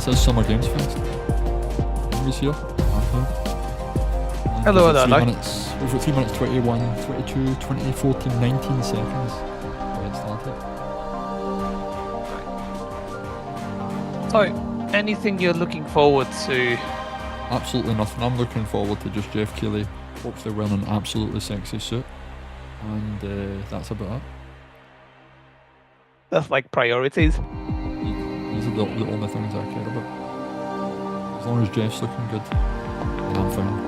This is Summer Games Fest. Who's here? Hello, hello, hello. We've got 3 minutes 21, 22, 20, 14, 19 seconds. Get started. So, anything you're looking forward to? Absolutely nothing. I'm looking forward to just Jeff Keighley hopefully wearing an absolutely sexy suit. And that's about it. That's like priorities. These are the only things I care about. As long as Jeff's looking good, then I'm fine.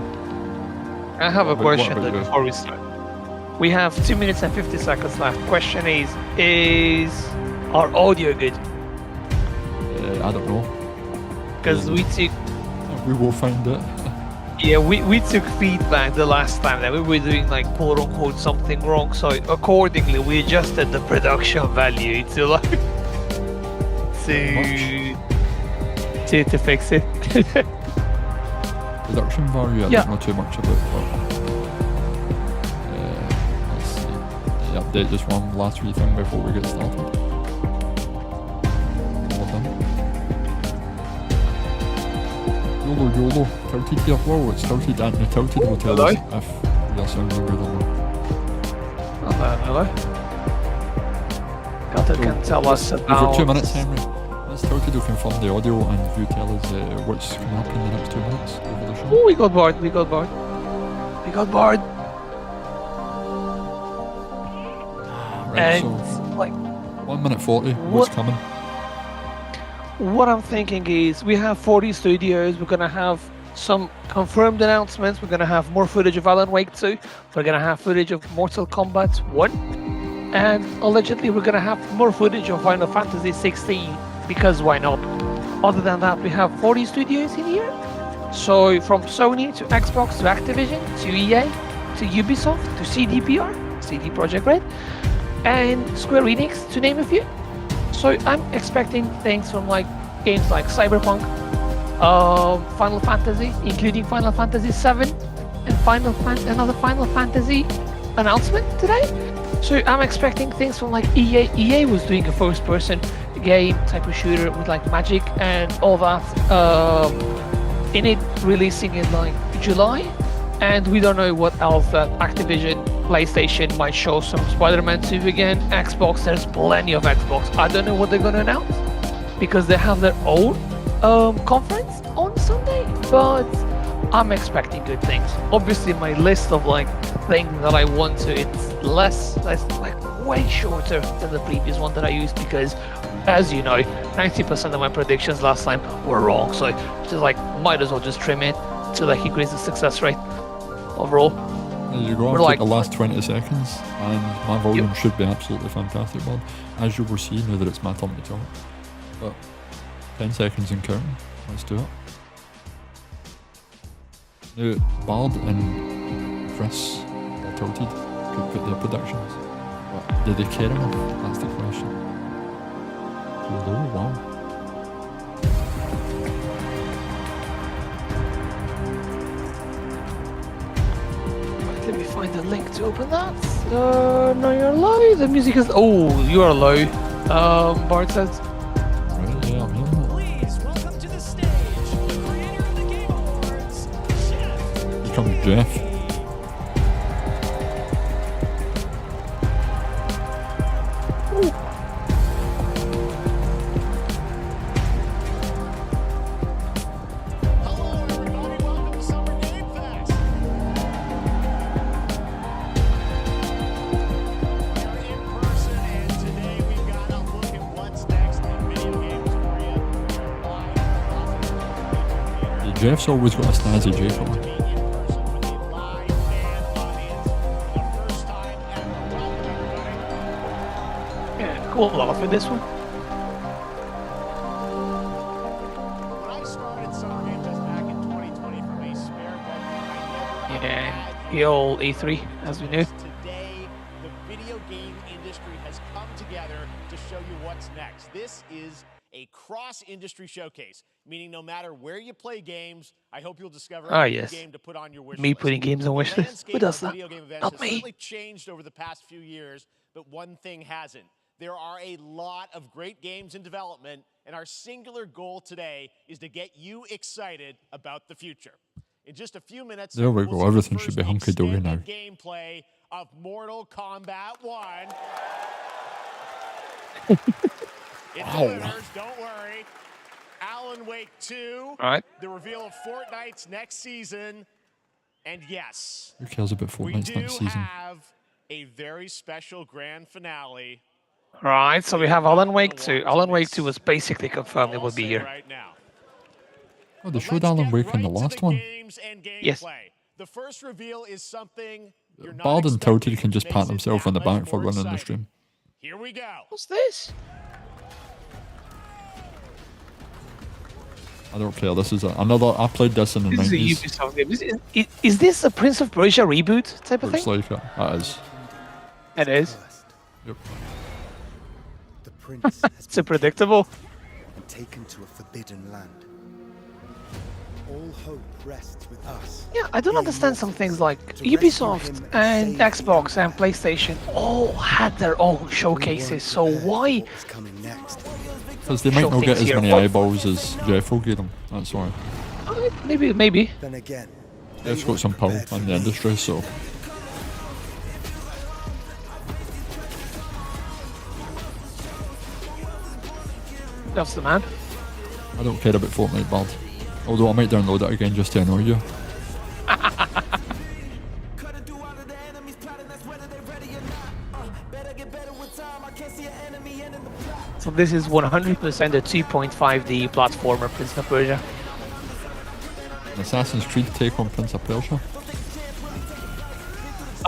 I have a question about you? before we start. We have 2 minutes and 50 seconds left. Question is our audio good? I don't know. Because we took... We will find it. Yeah, we took feedback the last time that we were doing like quote unquote something wrong, so accordingly we adjusted the production value to like to fix it. Production value, I don't know too much about, but let's see. Update just one last wee thing before we get started. All done. YOLO, Tilted here. Whoa, it's Tilted, and the Tilted will tell us if we are sounding good or not. Hello. Tilted can tell us about... We've got 2 minutes, Henry. Let's Tilted will confirm the audio and you tell us what's coming up in the next 2 minutes over the show. Oh, we got bored. Right, and so like 1 minute 40, what's coming? What I'm thinking is we have 40 studios. We're gonna have some confirmed announcements. We're gonna have more footage of Alan Wake 2. We're gonna have footage of Mortal Kombat 1, and allegedly we're gonna have more footage of Final Fantasy 16 because why not? Other than that, we have 40 studios in here. So from Sony to Xbox to Activision to EA to Ubisoft to CDPR, CD Projekt Red, and Square Enix, to name a few. So I'm expecting things from like games like Cyberpunk, Final Fantasy, including Final Fantasy 7, and another Final Fantasy announcement today. So I'm expecting things from like EA. EA was doing a first-person game type of shooter with like magic and all that. In it releasing in like July, and we don't know what else that Activision, PlayStation might show some Spider-Man 2 again. Xbox, there's plenty of Xbox. I don't know what they're gonna announce because they have their own conference on Sunday, but I'm expecting good things. Obviously, my list of like things that I want to, it's less like way shorter than the previous one that I used because, as you know, 90% of my predictions last time were wrong. So just like might as well just trim it to like increase the success rate overall. There you go. I'll take the last 20 seconds, and my volume should be absolutely fantastic, bud. As you will see now that it's my turn to talk. But 10 seconds and counting. Let's do it. Now, Bard and Chris are Tilted could put their predictions. But do they care enough? That's the question. Oh, wow. Let me find the link to open that. No, you're low. The music is... Oh, you are low. Bart says. Right, yeah, I'm here. Please welcome to the stage the creator of the Game Awards, Jeff. Here comes Jeff. Hello, everybody. Welcome to Summer Game Fest. We're in person, and today we've got a look at what's next in video games Korea. Yeah, Jeff's always got a snazzy J for me. In person with a live fan audience for the first time ever. Welcome, everybody. Yeah, cool off with this one. When I started Summer Game Fest back in 2020 from a spare bedroom, I never Yeah, had the old E3, as we knew. Today, the video game industry has come together to show you what's next. This is a cross-industry showcase, meaning no matter where you play games, I hope you'll discover a new game to put on your wish Me list. putting games on wish The list. Who landscape does of that? video game events Not has me. certainly changed over the past few years, but one thing hasn't. There are a lot of great games in development, and our singular goal today is to get you excited about the future. In just a few minutes, there we we'll go. see the Everything first should be hunky-dory now. extended gameplay of Mortal Kombat 1. It delivers, don't worry. Alan Wake 2. All right. The reveal of Fortnite's next season. And yes, Who cares about we Fortnite's do next season? have a very special grand finale. Right, so we have Alan Wake 2. Alan Wake 2 was basically confirmed it will be here. Right now. Oh, they But showed let's Alan get Wake in the right to last one. games and Yes. gameplay. The first reveal is something you're not Bald and expecting, Tilted can just makes pat it themselves that on the much back for more running the exciting. stream. Here we go. What's this? I don't care. This is another. I played this in the This is a 90s. Ubisoft game. Is this a Prince of Persia reboot type of Looks thing? like it. That is. It is. Yep. The prince has It's so predictable. been taken to a forbidden land. All hope rests with us. Yeah, I don't understand some things like Ubisoft and Xbox and PlayStation all had their own showcases, so why? What's coming next? Because they might Show not get things as here. many eyeballs as Jeff will get them. That's why. Maybe. Then again, Jeff's got some pull in the industry, so. That's the man. I don't care about Fortnite, Bald. Although I might download it again just to annoy you. So this is 100% a 2.5D platformer Prince of Persia. An Assassin's Creed take on Prince of Persia.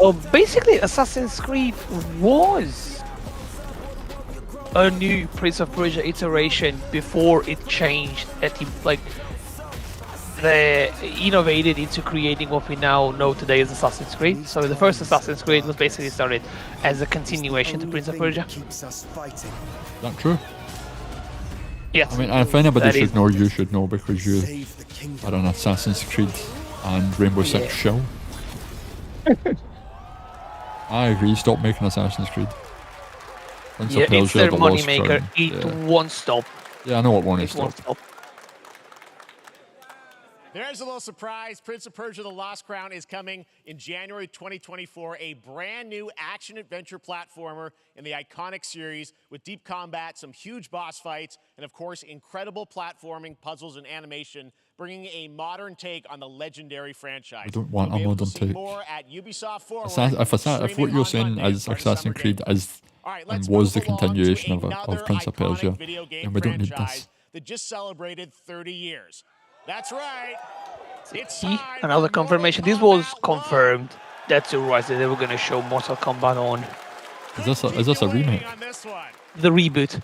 Oh, basically Assassin's Creed was a new Prince of Persia iteration before it changed. They innovated into creating what we now know today as Assassin's Creed. So the first Assassin's Creed was basically started as a continuation to Prince of Persia. keeps us fighting. Is that true? Yes. I mean, if anybody That should is- know, you should know because you Save the kingdom. are an Assassin's Creed and Rainbow Six Yeah. shell. I agree, stop making Assassin's Creed. Prince Yeah, of Persia, it's their the Lost moneymaker. Crown. It Yeah. won't stop. Yeah, I know what one is It won't stop. stop. There's a little surprise. Prince of Persia: The Lost Crown is coming in January 2024. A brand new action-adventure platformer in the iconic series with deep combat, some huge boss fights, and of course, incredible platforming, puzzles, and animation, bringing a modern take on the legendary franchise. I don't want You'll be a able to modern see take. more at Ubisoft Forward, If what you're saying streaming on is Monday, part of Assassin's Summer Creed Game is All right, and let's was the move along to continuation of another Prince of iconic Persia, video game then we don't need this. franchise that just celebrated 30 years. That's right. It's See, time another for confirmation. Mortal This was Kombat 1. confirmed. That's a rise that they were going to show Mortal Kombat on Is this a Keep you waiting remake? on this one. the reboot.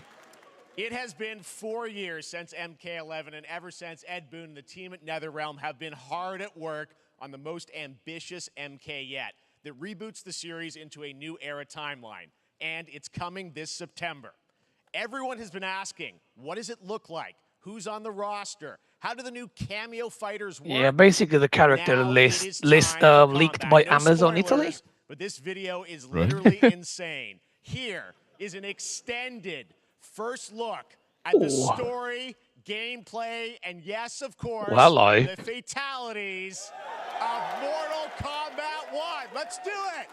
It has been 4 years since MK11, and ever since, Ed Boon and the team at NetherRealm have been hard at work on the most ambitious MK yet that reboots the series into a new era timeline, and it's coming this September. Everyone has been asking, what does it look like? Who's on the roster? How do the new cameo fighters work? Yeah, basically the character Now list it is time for leaked combat. by No Amazon spoilers, Italy. But this video is Right. literally insane. Here is an extended first look at the Ooh. story, gameplay, and yes, of course, Well, I- the fatalities of Mortal Kombat 1. Let's do it.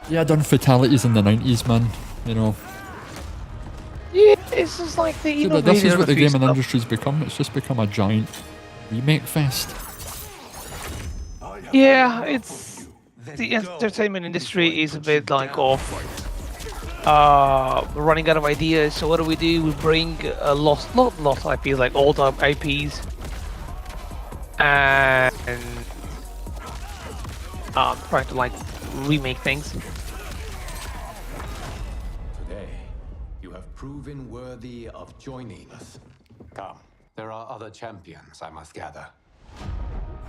Yeah, I done fatalities in the 90s, man. You know. Yeah, it's just like the See, but this is what the gaming stuff. industry's become. It's just become a giant remake fest. Yeah, it's the entertainment industry is a bit like off running out of ideas. So what do? We bring not lost IPs, like old IPs, and trying to like remake things. Today, you have proven worthy of joining us. Come, there are other champions, I must gather.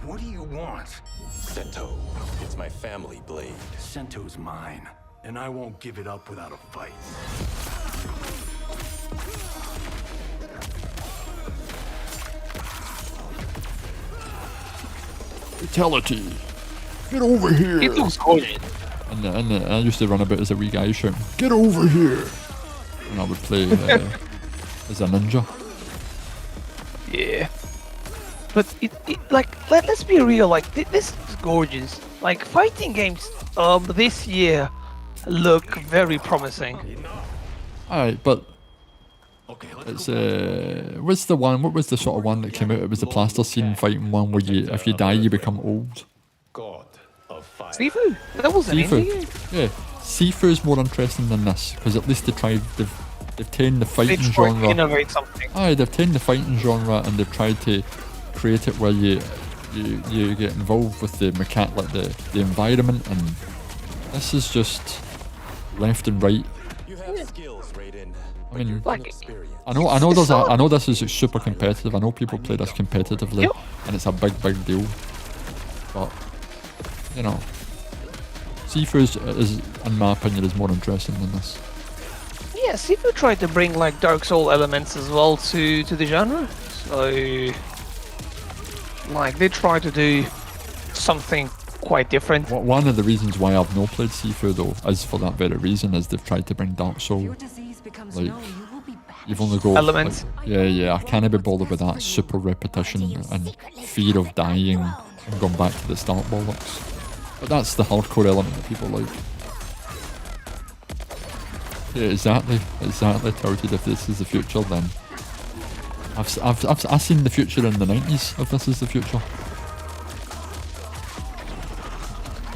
What do you want? Sento, it's my family blade. Sento's mine, and I won't give it up without a fight. Fatality. Get over here. It looks gorgeous. And I used to run about as a wee guy shouting, "Get over here!" And I would play as a ninja. but like let's be real. Like this is gorgeous. Like fighting games this year look very promising. Alright, but it's what's the one? What was the sort of one that came out? It was the plasticine fighting one where you, if you die, you become old. God of fire. Sifu, that was an indie game. Yeah, Sifu is more interesting than this because at least they've taken the fighting They tried to genre. innovate something. Aye, they've taken the fighting genre and they've tried to create it where you get involved with the like the environment, and this is just left and right. You have skills, Raiden. I mean, Like, I know this is super competitive. I know people play this competitively, and it's a big deal. But you know, Sifu is, in my opinion, is more interesting than this. yeah, Sifu tried to bring like Dark Soul elements as well to the genre. So, like, they tried to do something quite different. One of the reasons why I've not played Sifu though is for that very reason, is they've tried to bring Dark Soul. Like, you've only got Elements. Like, yeah, I can't be bothered with that super repetition and fear of dying and going back to the start bollocks. But that's the hardcore element that people like. Yeah, exactly. Touted. If this is the future, then I've seen the future in the 90s. If this is the future.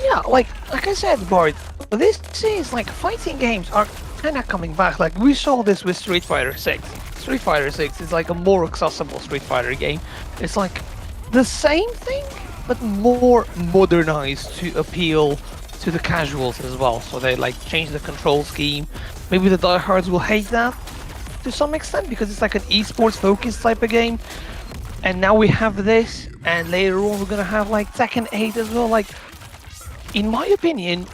Yeah, like I said, Bart, this is like fighting games are kind of coming back. Like we saw this with Street Fighter 6. Street Fighter 6 is like a more accessible Street Fighter game. It's like the same thing, but more modernized to appeal to the casuals as well. So they like change the control scheme. Maybe the diehards will hate that to some extent because it's like an esports focused type of game. And now we have this, and later on we're gonna have like Tekken 8 as well. Like, in my opinion,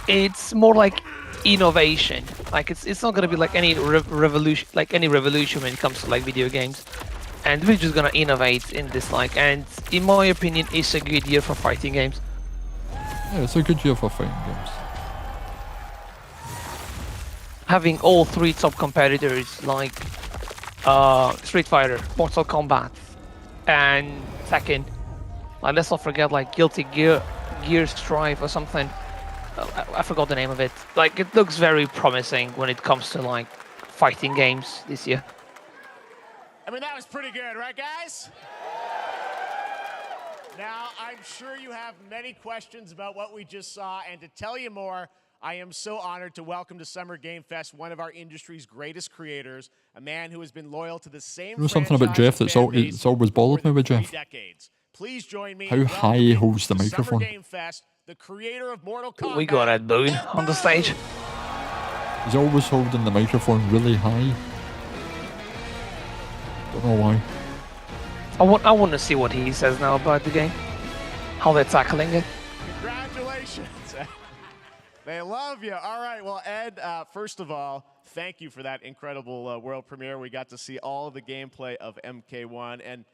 it's more like innovation. Like it's not gonna be like any revolution, when it comes to like video games. And we're just gonna innovate in this, like, and in my opinion, it's a good year for fighting games. Yeah, it's a good year for fighting games. Having all three top competitors like Street Fighter, Mortal Kombat, and Tekken. Like, let's not forget like Guilty Gear Strive or something. I forgot the name of it. Like, it looks very promising when it comes to like fighting games this year. I mean, that was pretty good, right, guys? Now, I'm sure you have many questions about what we just saw, and to tell you more, I am so honored to welcome to Summer Game Fest one of our industry's greatest creators, a man who has been loyal to the same. You know something about Jeff that's always bothered me with Jeff? Please join me. How high he holds the microphone. Summer Game Fest, the creator of Mortal Kombat. We got Ed Boon on the stage. He's always holding the microphone really high. Don't know why. I want to see what he says now about the game. How they're tackling it. Congratulations. They love you. All right. Well, Ed, first of all, thank you for that incredible world premiere. We got to see all of the gameplay of MK1, and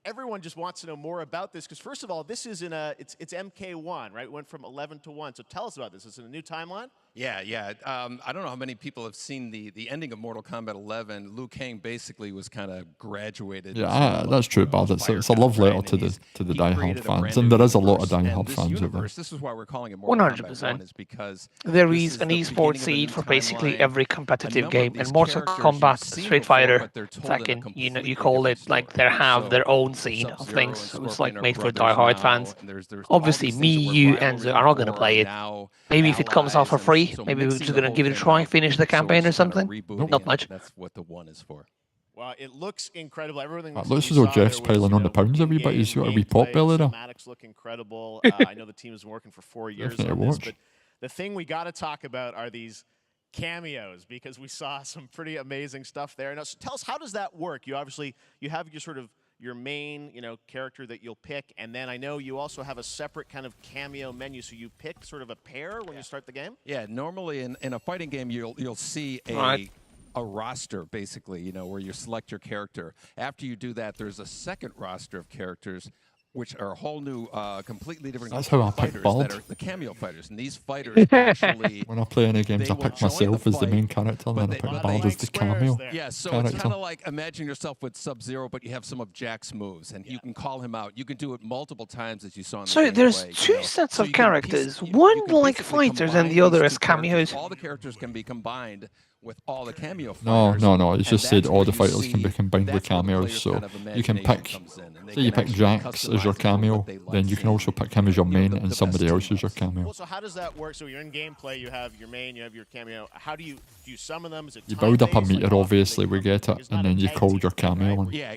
everyone just wants to know more about this because, first of all, this is it's MK1, right? It went from 11 to 1. So tell us about this. Is it a new timeline? Yeah. I don't know how many people have seen the ending of Mortal Kombat 11. Liu Kang basically was kind of graduated. Yeah, that's true, Bob. It's a love letter to the diehard fans, and there is a lot of diehard fans over there. This is why we're calling it Mortal Kombat 1, is because there is an esports seed for basically every competitive game, and Mortal Kombat, Street Fighter, Tekken, you call it like they have their own scene of things. So it's like made for diehard fans. Obviously, me, you, Enzo are not gonna play it. Maybe if it comes out for free. Maybe we're just gonna give it a try, finish the campaign or something. Not much. That's what the 1 is for. Well, it looks incredible. Everything. Looks as though Jeff's piling on the pounds every bit. He's got a wee pot belly there. Cinematics look incredible. I know the team has been working for 4 years on this, but the thing we got to talk about are these cameos, because we saw some pretty amazing stuff there. Now, so tell us, how does that work? You obviously have your sort of your main, character that you'll pick, and then I know you also have a separate kind of cameo menu, so you pick sort of a pair when you start the game? Yeah, normally in a fighting game, you'll see a roster, basically, where you select your character. After you do that, there's a second roster of characters which are a whole new, completely different That's how I pick fighters Bard. that are the cameo fighters. And these fighters actually... When I play any games, they I will pick join myself the as the fight, main character, and but then I they- pick but Bard they- as the cameo. Yeah, so character. it's kind of like imagine yourself with Sub-Zero, but you have some of Jack's moves, and you can call him out. You can do it multiple times, as you saw in the So there's gameplay, two you know. sets So of you can characters, you one can like basically fighters and combine the other these as two characters. cameos. All the characters can be combined with all the cameo No, fighters. no, no. It's and just said that's all where the you fighters can be see- combined with that's where the cameos. player's So kind of you can imagination pick, comes in, and they say you can pick actually Jax as your customize it for cameo, what they like then you can seeing. also pick him as your You know, main, the and best somebody team else as your ups. cameo. Well, so how does that work? So you're in gameplay, you have your main, you have your cameo. How do you summon them? Is it You build up a time-based? Like, meter, often obviously, they we come- get it, it's not and a then you tag call team your thing, cameo right? on. Yeah,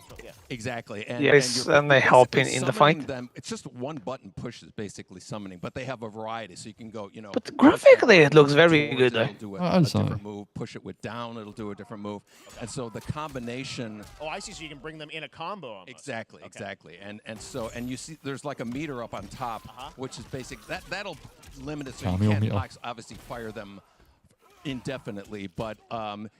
exactly. And, Yes, you're and they help basically in the summoning fight. Them. It's just one button push is basically summoning, but they have a variety, so you can go, you know. But push graphically, that it looks button very towards good, it, though. it'll do a That is, different move. Push it with down, it'll do a different move. And so the combination. Oh, I see. So you can bring them in a combo almost. Exactly, Okay. exactly. And you see there's like a meter up on top, which is basic. That'll limit it so Cameo you can't meter. obviously fire them indefinitely, but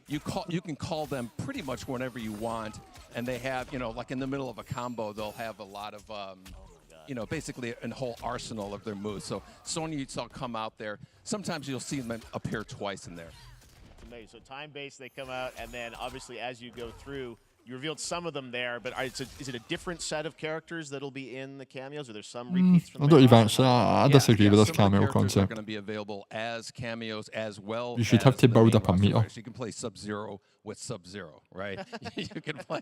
you can call them pretty much whenever you want, and they have, you know, like in the middle of a combo, they'll have a lot of you know, basically a whole arsenal of their moves. So Sonya, you saw come out there. Sometimes you'll see them appear twice in there. Amazing. So time-based, they come out, and then obviously as you go through, you revealed some of them there, but is it a different set of characters that'll be in the cameos, or there's some repeats from I the don't main even roster? actually. I disagree with this some of the cameo characters are concept. going to be available as cameos as well. You should as have to the build main up a roster meter. fighters. You can play Sub-Zero with Sub-Zero, right? You can play.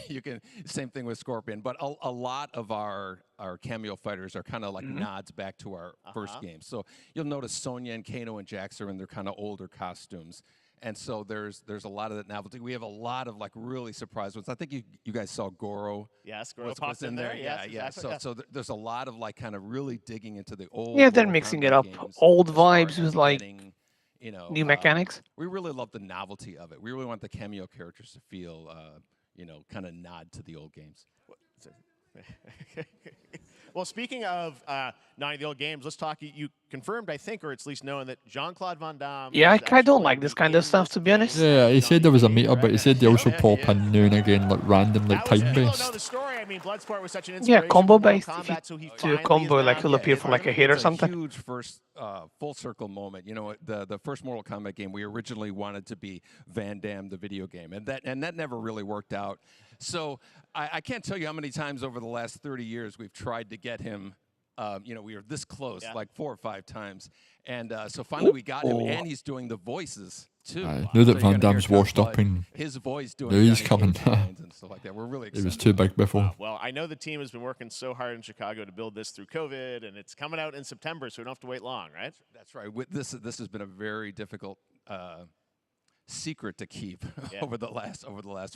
You can. Same thing with Scorpion. But a lot of our cameo fighters are kind of like nods back to our first game. So you'll notice Sonya and Kano and Jax are in their kind of older costumes. And so there's a lot of that novelty. We have a lot of like really surprise ones. I think you guys saw Goro. Yes, Goro was popped in there. Yes, Yeah. exactly. So there's a lot of like kind of really digging into the old. Yeah, they're Mortal mixing it Kombat up. games Old as far vibes as with, like, getting, you know, new mechanics. We really love the novelty of it. We really want the cameo characters to feel, you know, kind of nod to the old games. Well, speaking of not the old games, let's talk. You confirmed, I think, or it's at least known that Jean-Claude Van Damme. Yeah, is I don't actually like this in kind of stuff, to be honest. Yeah, he said there was a meter, but he said they also Yeah, pop yeah. in now and again, like random, like That was, time people don't know the based. story. I mean, Bloodsport was such an Yeah, inspiration. combo for Mortal based. If you Kombat, so he do a finally combo, is like now he'll appear for like a hit or It's something. a huge first full circle moment. You know, the first Mortal Kombat game we originally wanted to be Van Damme the video game, and that never really worked out. So I can't tell you how many times over the last 30 years we've tried to get him. You know, we were this close, like 4 or 5 times, and so finally we got him, and he's doing the voices too. Aye, now that So you're Van gonna hear Damme's kind of washed up like and his voice doing now he's Johnny coming. Cage lines and stuff like that. We're really It excited. was too big before. Well, I know the team has been working so hard in Chicago to build this through COVID, and it's coming out in September, so we don't have to wait long, right? That's right. This has been a very difficult secret to keep over the last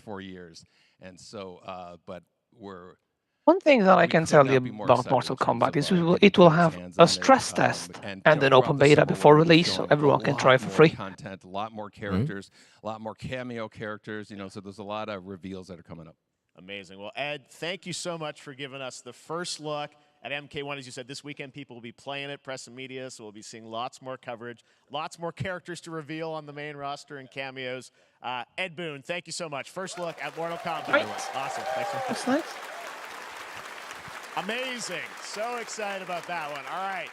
4 years, and so but we're. One thing that I We can could tell not you be more about excited Mortal in terms Kombat of, is getting it will people's have hands a on it, stress test and an throughout open the beta Civil before War, we've release, so shown everyone a can lot try for more free. Content, a lot more characters, a lot more cameo characters. You know, so there's a lot of reveals that are coming up. Amazing. Well, Ed, thank you so much for giving us the first look at MK1. As you said, this weekend people will be playing it, press and media, so we'll be seeing lots more coverage, lots more characters to reveal on the main roster and cameos. Ed Boon, thank you so much. First look at Mortal Kombat. Right. Awesome. Thanks so much. That's nice. Amazing. So excited about that one. All right.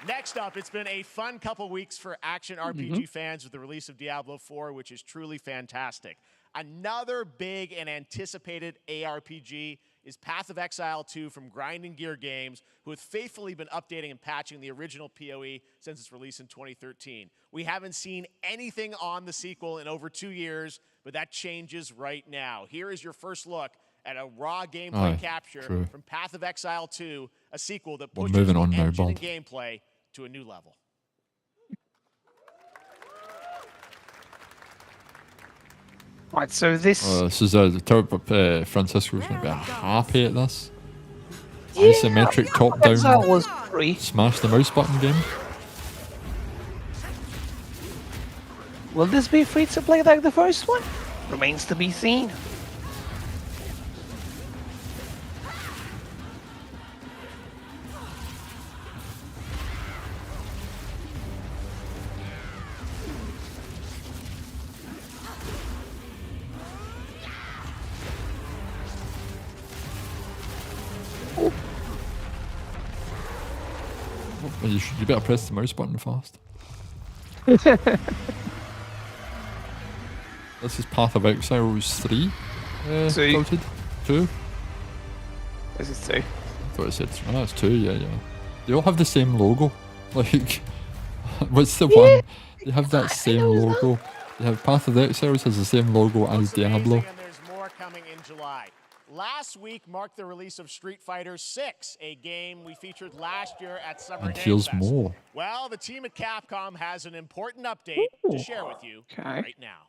Next up, it's been a fun couple weeks for action RPG fans with the release of Diablo 4, which is truly fantastic. Another big and anticipated ARPG is Path of Exile 2 from Grinding Gear Games, who have faithfully been updating and patching the original PoE since its release in 2013. We haven't seen anything on the sequel in over 2 years, but that changes right now. Here is your first look at a raw gameplay capture from Path of Exile 2, a sequel that pushes moving the on now, engine and Bob. gameplay to a new level. Right, so this. This is the top of Francisco's going to be happy at this. Isometric top Exile down, was free. smash the mouse button game. Will this be free to play like the first one? Remains to be seen. Well, you better press the mouse button fast. This is Path of Exiles 3. Two. Counted? 2? This is 2. I thought it said 3. Oh, it's 2, yeah. They all have the same logo. Like, what's the one? They have that same logo. They have Path of Exiles has the same logo as Diablo. And there's more coming in July. Last week marked the release of Street Fighter 6, a game we featured last year at Summer And Game here's Fest. more. Well, the team at Capcom has an important update to share with you right now.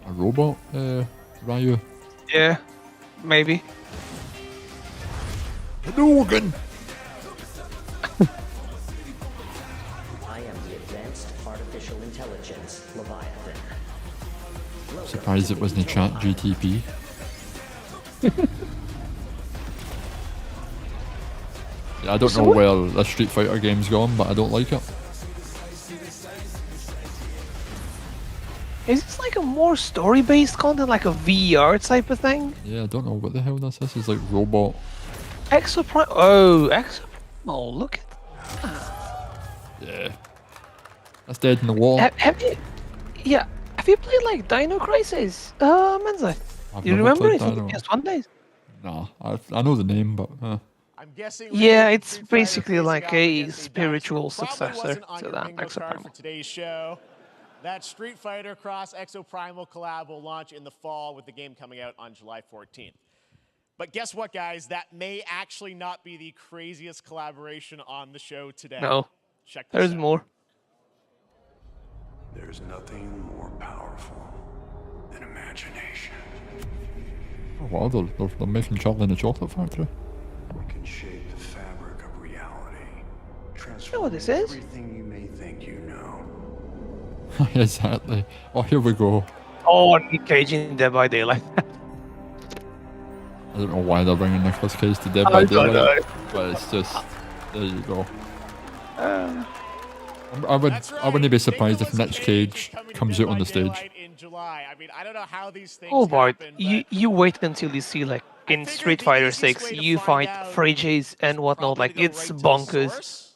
A robot, Ryu. Yeah, maybe. Hadouken! I am the Advanced Artificial Intelligence, Leviathan. Surprised it wasn't a chat GTP. Yeah, I don't know where the Street Fighter game's gone, but I don't like it. Is this like a more story-based content, like a VR type of thing? Yeah, I don't know what the hell this is. This is like robot. Exoprime. Oh, Exoprime. Oh, look at Yeah. That's dead in the wall. have you? Yeah. Have you played like Dino Crisis? Menzo. I've Do you never remember played it from the Dino. PS1 days? Nah, I know the name, but I'm guessing Yeah, with it's Street Fighter basically facing like off a against spiritual dinosaur, probably successor wasn't on to your that bingo card Exoprimal. for today's show. That Street Fighter Cross Exoprimal collab will launch in the fall with the game coming out on July 14th. But guess what, guys? That may actually not be the craziest collaboration on the show today. No, Check this there's out. more. There's nothing more powerful than imagination. oh wow, they're making chocolate in a chocolate factory. It can shape the fabric of reality, You know what this is? everything you may think you know. Exactly. Oh, here we go. Oh, Nick Cage in Dead by Daylight. I don't know why they're bringing Nicolas Cage to Dead I by don't Daylight, know. but it's just there you go. Uh, I That's wouldn't be right. surprised if Nicolas Nick Cage Cage is coming to comes Dead out on by the stage. Daylight in July. I mean, I don't know how these things oh, Bart, happen, you wait until you see like in figured Street the Fighter easiest 6, way to you find fight out Phrases and whatnot. probably Like to go it's right to the bonkers. source.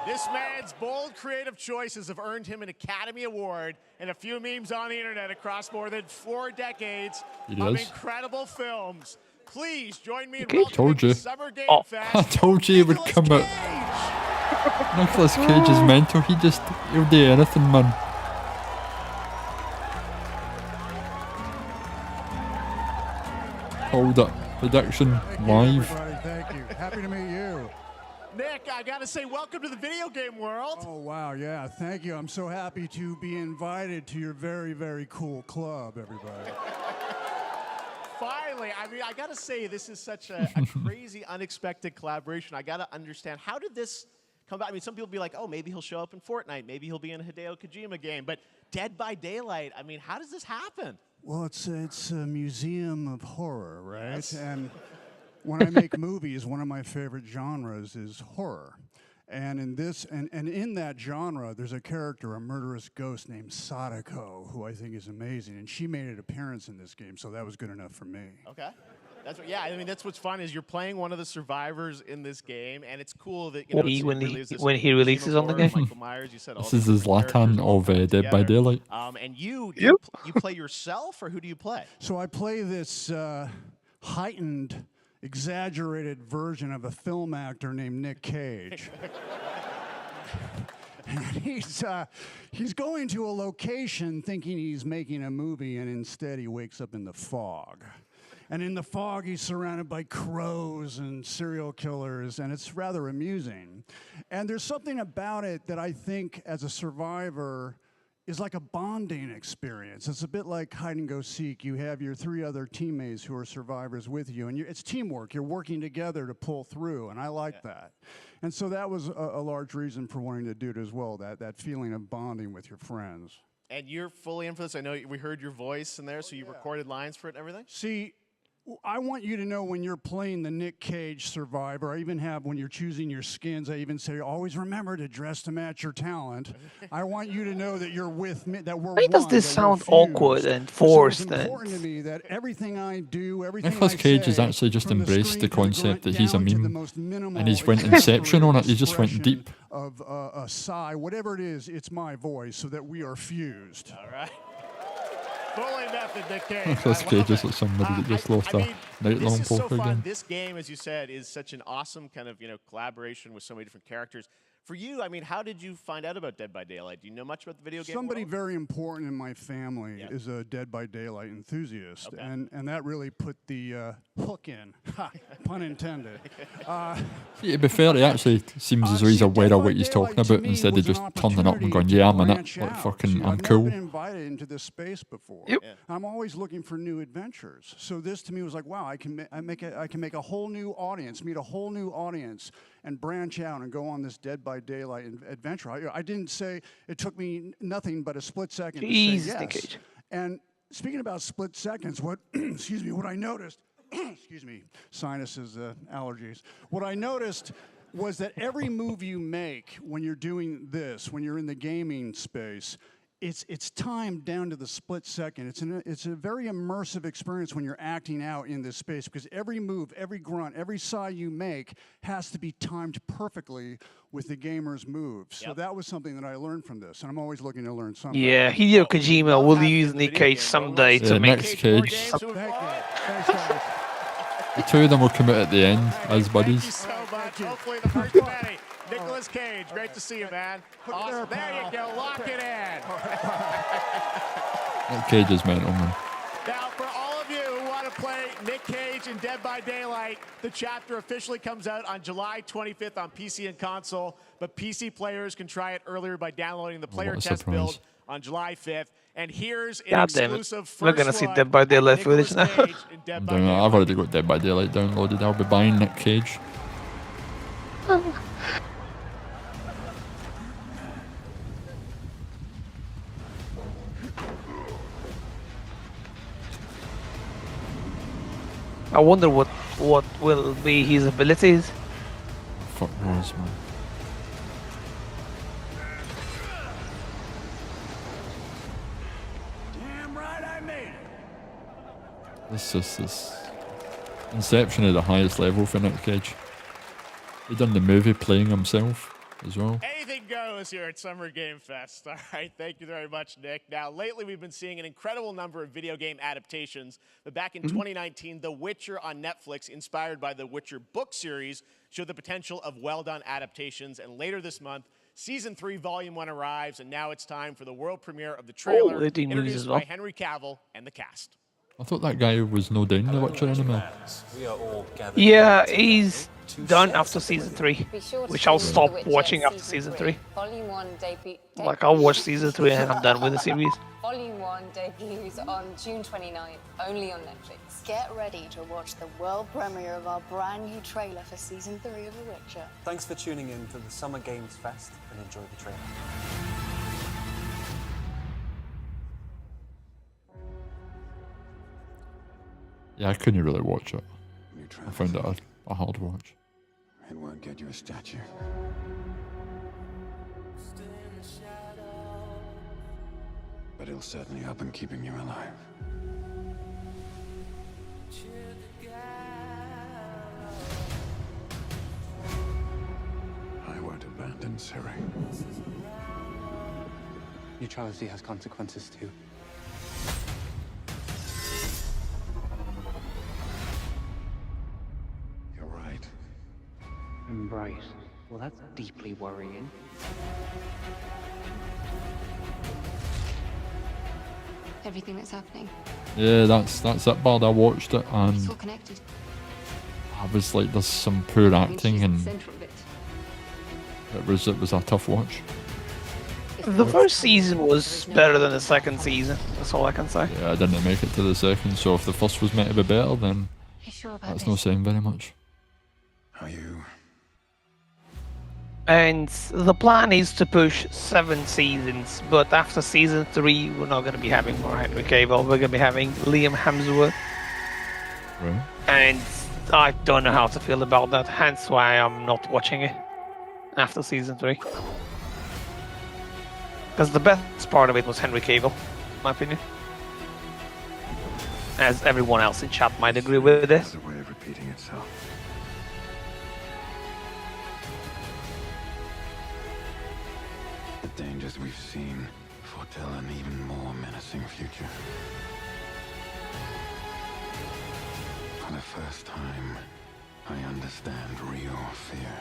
This man's bold creative choices have earned him an Academy Award and a few memes on the internet across more than 4 decades It of is. incredible films. Please join me in Okay. welcoming Told to you. Summer Game Oh, Fest. I told you he would Nicolas come out. Cage. Nicolas Cage is mental. He'll do anything, man. Hold up. Prediction live. Thank you. Happy to meet you. Nick, I gotta say, welcome to the video game world. Oh, wow. Yeah, thank you. I'm so happy to be invited to your very, very cool club, everybody. Finally, I mean, I gotta say, this is such a crazy, unexpected collaboration. I gotta understand, how did this come about? I mean, some people be like, oh, maybe he'll show up in Fortnite, maybe he'll be in a Hideo Kojima game, but Dead by Daylight, I mean, how does this happen? Well, it's a museum of horror, right? Yes. And when I make movies, one of my favorite genres is horror. And in this, and in that genre, there's a character, a murderous ghost named Sadako, who I think is amazing. And she made an appearance in this game, so that was good enough for me. Okay. That's what, yeah, I mean, that's what's fun is you're playing one of the survivors in this game, and it's cool that, you know, When it he- is this when he releases on the horror, game. Michael Myers, you said all This these is the different characters Zlatan all of coming Dead by together. Daylight. And you Yep. you play yourself, or who do you play? So I play this heightened, exaggerated version of a film actor named Nick Cage. And he's going to a location thinking he's making a movie, and instead he wakes up in the fog. And in the fog, he's surrounded by crows and serial killers, and it's rather amusing. And there's something about it that I think, as a survivor, is like a bonding experience. It's a bit like hide and go seek. You have your 3 other teammates who are survivors with you, and it's teamwork. You're working together to pull through, and I like that. And so that was a large reason for wanting to do it as well, that feeling of bonding with your friends. And you're fully in for this. I know we heard your voice in there, so you recorded lines for it and everything? See, I want you to know when you're playing the Nick Cage Survivor, I even have when you're choosing your skins, I even say, always remember to dress to match your talent. I want you to know that you're with me, that we're Why does one, this that we're sound awkward fused. and So forced? it's important to me that everything I do, everything Nicolas I Cage has say, actually just from the embraced the screen to the concept grunt that he's a down to the meme, most minimal and he's went exemplary Inception on it. He just went expression deep. of a sigh, whatever it is, it's my voice, so that we are fused. All right. Fully method, Nick Cage. Nicolas Cage is like somebody that just lost a night-long this is so poker fun. game. This game, as you said, is such an awesome kind of collaboration with so many different characters. For you, I mean, how did you find out about Dead by Daylight? Do you know much about the video game Somebody world? very important in my family is a Dead by Daylight enthusiast, and that really put the hook in, pun intended. See, to be fair, it actually seems as though he's aware of what he's talking about instead of just turning up and going, yeah, I'm in it, like fucking, I'm I've cool. never been invited into this space before. Yep. Yeah. I'm always looking for new adventures. So this to me was like, wow, I can make a whole new audience, meet a whole new audience, and branch out and go on this Dead by Daylight adventure. I didn't say it took me nothing but a split second to say Nick yes. Cage. And speaking about split seconds, what excuse me, what I noticed, excuse me, sinuses, allergies. What I noticed was that every move you make when you're doing this, when you're in the gaming space, it's timed down to the split second. It's a very immersive experience when you're acting out in this space, because every move, every grunt, every sigh you make has to be timed perfectly with the gamer's moves. So that was something that I learned from this, and I'm always looking to learn something. Yeah, Hideo Kojima will use Nick Cage someday to make Nick Cage. Thank you. Thanks, guys. The two of them will come out at the end as Thank you buddies. so much. Hopefully the first of many. Nicolas Cage, great to see you, man. Awesome. There you go. Lock it in. Nick Cage is mental, man. Now, for all of you who want to play Nick Cage in Dead by Daylight, the chapter officially comes out on July 25th on PC and console, but PC players can try it earlier by downloading the player what a test surprise. build on July 5th. And here's an God damn it. exclusive first We're gonna see look Dead by Daylight at footage Nicolas now. Cage in Dead I'm by doing it. Daylight. I've already got Dead by Daylight downloaded. I'll be buying Nick Cage. I wonder what will be his abilities. Fuck knows, man. Damn right I made it. This Inception at the highest level for Nick Cage. He done the movie playing himself as well. Anything goes here at Summer Game Fest. All right, thank you very much, Nick. Now, lately we've been seeing an incredible number of video game adaptations, but back in 2019, The Witcher on Netflix, inspired by the Witcher book series, showed the potential of well-done adaptations, and later this month, Season 3, Volume 1 arrives, and now it's time for the world premiere of the trailer, they're doing movies introduced as well. by Henry Cavill and the cast. I thought that guy was no down the Witcher anymore. We are all gathered Yeah, here he's to done share after season 3, Be sure to which I'll see The stop Witcher watching after season 3. Volume 1 debut. Like, I'll watch season 3 and I'm done with the series. Volume 1 debuts on June 29th, only on Netflix. Get ready to watch the world premiere of our brand new trailer for season 3 of The Witcher. Thanks for tuning in to the Summer Games Fest and enjoy the trailer. Yeah, I couldn't really watch it. You try. I found it a hard watch. It won't get you a statue. But it'll certainly help in keeping you alive. I won't abandon Siri. Neutrality has consequences too. You're right. Right. Well, that's deeply worrying. Everything that's happening, Yeah, that's it, Bard. I watched it and it's all connected. I was like, there's some poor I mean, acting she's at the and centre of it. it was a tough watch. The first season was better than the second season. That's all I can say. Yeah, I didn't make it to the second, so if the first was meant to be better, then You sure about that's this? not saying very much. Are you? And the plan is to push 7 seasons, but after season 3, we're not going to be having more Henry Cavill. We're going to be having Liam Hemsworth. Right. And I don't know how to feel about that, hence why I'm not watching it after season 3. Because the best part of it was Henry Cavill, in my opinion. As everyone else in chat might agree with this. It's a way of repeating itself. The dangers we've seen foretell an even more menacing future. For the first time, I understand real fear.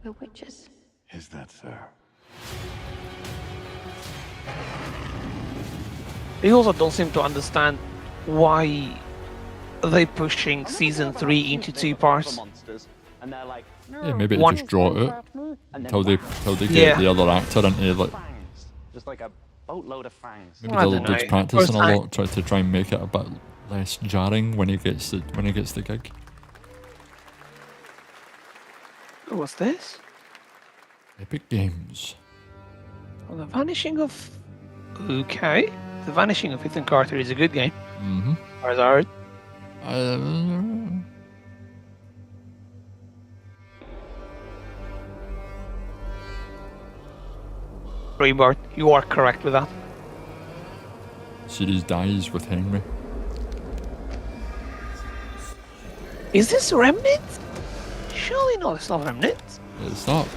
We're witches. Is that so? They also don't seem to understand why they're pushing season 3 into 2 parts. Yeah, maybe they One- just draw it out until they get the other actor into like. Just like a boatload of fangs. Maybe I they'll don't know. just practicing a First lot, try to try and make it a bit less jarring when he gets the gig. Oh, what's this? Epic Games. Well, the Vanishing of... Okay. The Vanishing of Ethan Carter is a good game. Mm-hmm. Or as I heard. Rebirth, you are correct with that. Series dies with Henry. Is this Remnant? Surely not, it's not Remnant. It's not.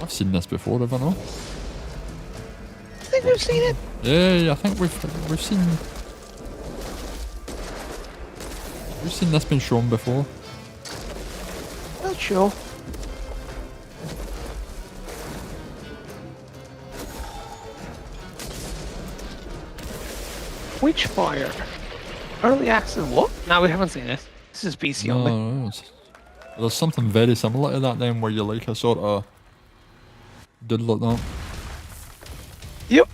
I've seen this before, have I not? I think we've seen it. Yeah, I think we've seen this been shown before. Not sure. Witchfire. Early access. What? No, we haven't seen this. This is PC only. No, there's something very similar to that then, where you're like a sort of did like that. Yep,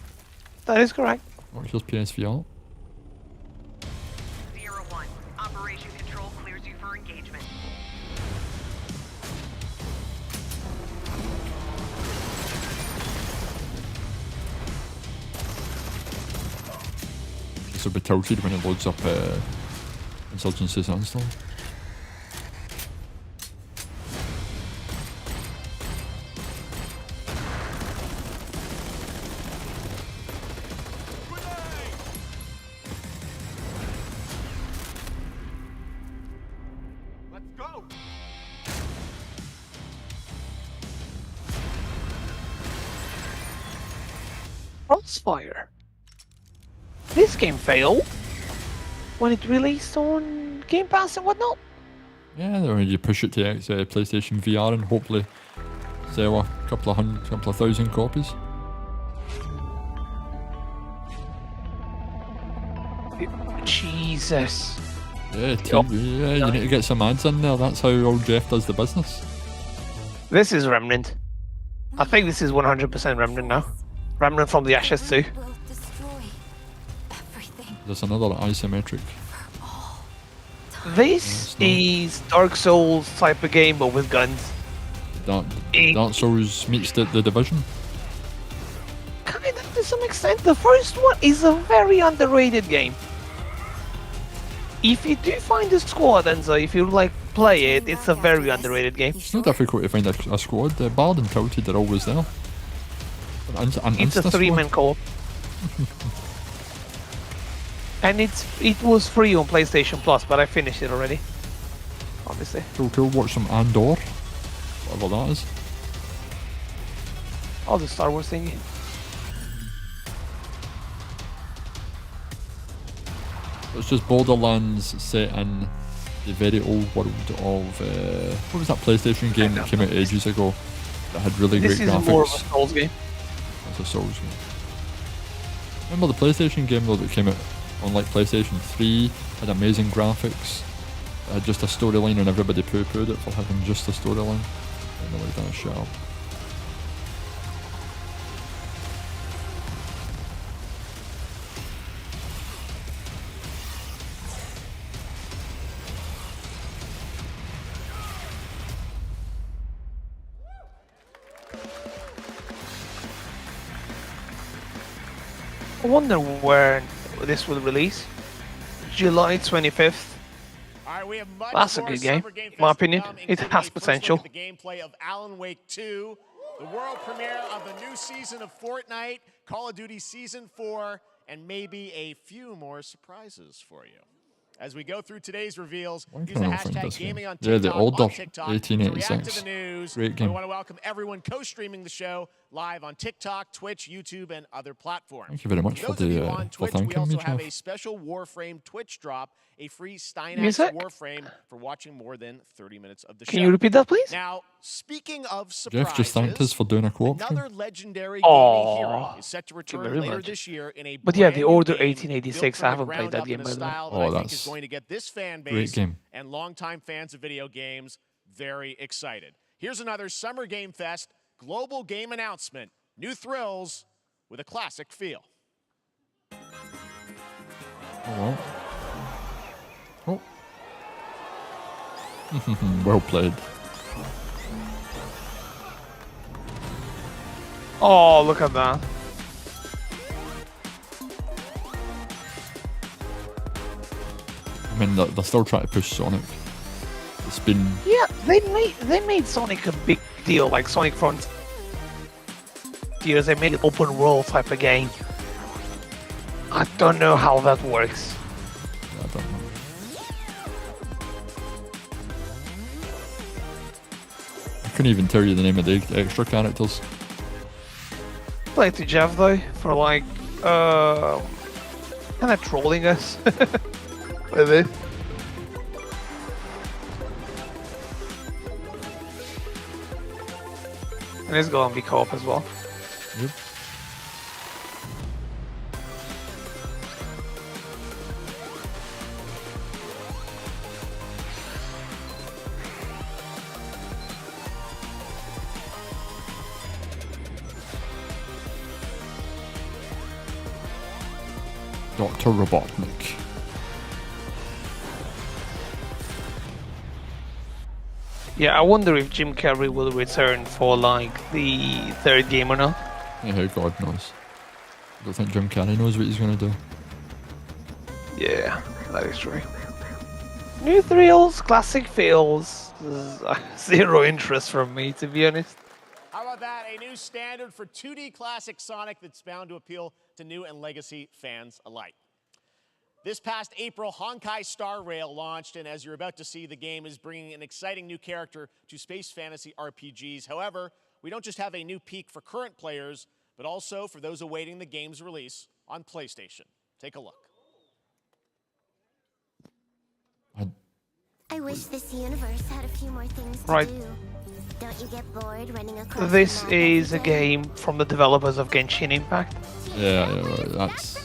that is correct. What's your PSVR? 01. Operation Control clears you for engagement. This will be tilted when it loads up Insurgency Sandstorm. Crossfire. This game failed when it released on Game Pass and whatnot. Yeah, then you push it to PlayStation VR and hopefully sell a couple of thousand copies. Jesus. Yeah, TV, yeah, you need to get some ads in there. That's how old Jeff does the business. This is Remnant. I think this is 100% Remnant now. Remnant from the Ashes too. There's another isometric. This is Dark Souls type of game, but with guns. Dark Souls meets the Division. Kind of to some extent. The first one is a very underrated game. If you do find a squad, Enzo, if you like play it, it's a very underrated game. It's not difficult to find a squad. The Bard and Tilted are always there. It's a 3-man co-op. And it was free on PlayStation Plus, but I finished it already. Obviously. Cool. Watch some Andor. Whatever that is. Oh, the Star Wars thingy. It's just Borderlands set in the very old world of what was that PlayStation game that came out ages ago that had really great graphics? This is more of a Souls game. It's a Souls game. Remember the PlayStation game though that came out on like PlayStation 3, had amazing graphics, it had just a storyline and everybody poo-pooed it for having just a storyline. I don't know, like that shut up. I wonder when this will release. July 25th. All right, we have much That's a more good game, Summer Game in my Fest to opinion. come, It including has a first potential. look at the gameplay of Alan Wake 2, the world premiere of the new season of Fortnite, Call of Duty Season 4, and maybe a few more surprises for you. As we go through today's reveals, Why use can the I not find hashtag this game? gaming on Yeah, TikTok, the older on TikTok to react to 1886. the news. Great We game. want to welcome everyone co-streaming the show live on TikTok, Twitch, YouTube, and other platforms. Thank you very much For for those of you the on for Twitch, we thanking me, also have Jeff. a special Warframe Twitch drop, a free Steinax Music? Warframe for watching more than 30 minutes of the show. Can you repeat that, please? Now, speaking of Jeff just thanked us surprises, for doing a co-op stream. another legendary gaming hero Oh, is set to thank you return very later much. this year in a But yeah, brand the new Order game 1886, built I from the haven't played ground that up game, in by a the way. style that Oh, I think that's is going to get this fan great base game. and longtime fans of video games very excited. Here's another Summer Game Fest global game announcement. New thrills with a classic feel. Oh, well. Oh. Well played. Oh, look at that. I mean, they're still trying to push Sonic. It's been... Yeah, they made Sonic a big deal, like Sonic Frontiers. They made an open world type of game. I don't know how that works. I don't know. I couldn't even tell you the name of the extra characters. Play to Jeff though for like kind of trolling us with it. And it's gonna be co-op as well. Yep. Dr. Robotnik. Yeah, I wonder if Jim Carrey will return for like the third game or not. Yeah, God knows. I don't think Jim Carrey knows what he's going to do. Yeah, that is true. New thrills, classic feels. Zero interest from me, to be honest. How about that? A new standard for 2D classic Sonic that's bound to appeal to new and legacy fans alike. This past April, Honkai Star Rail launched, and as you're about to see, the game is bringing an exciting new character to space fantasy RPGs. However, we don't just have a new peak for current players, but also for those awaiting the game's release on PlayStation. Take a look. I wish this universe had a few more things to Right. do. Don't you get bored running across This the map is a every day? game from the developers of Genshin Impact. Yeah, that's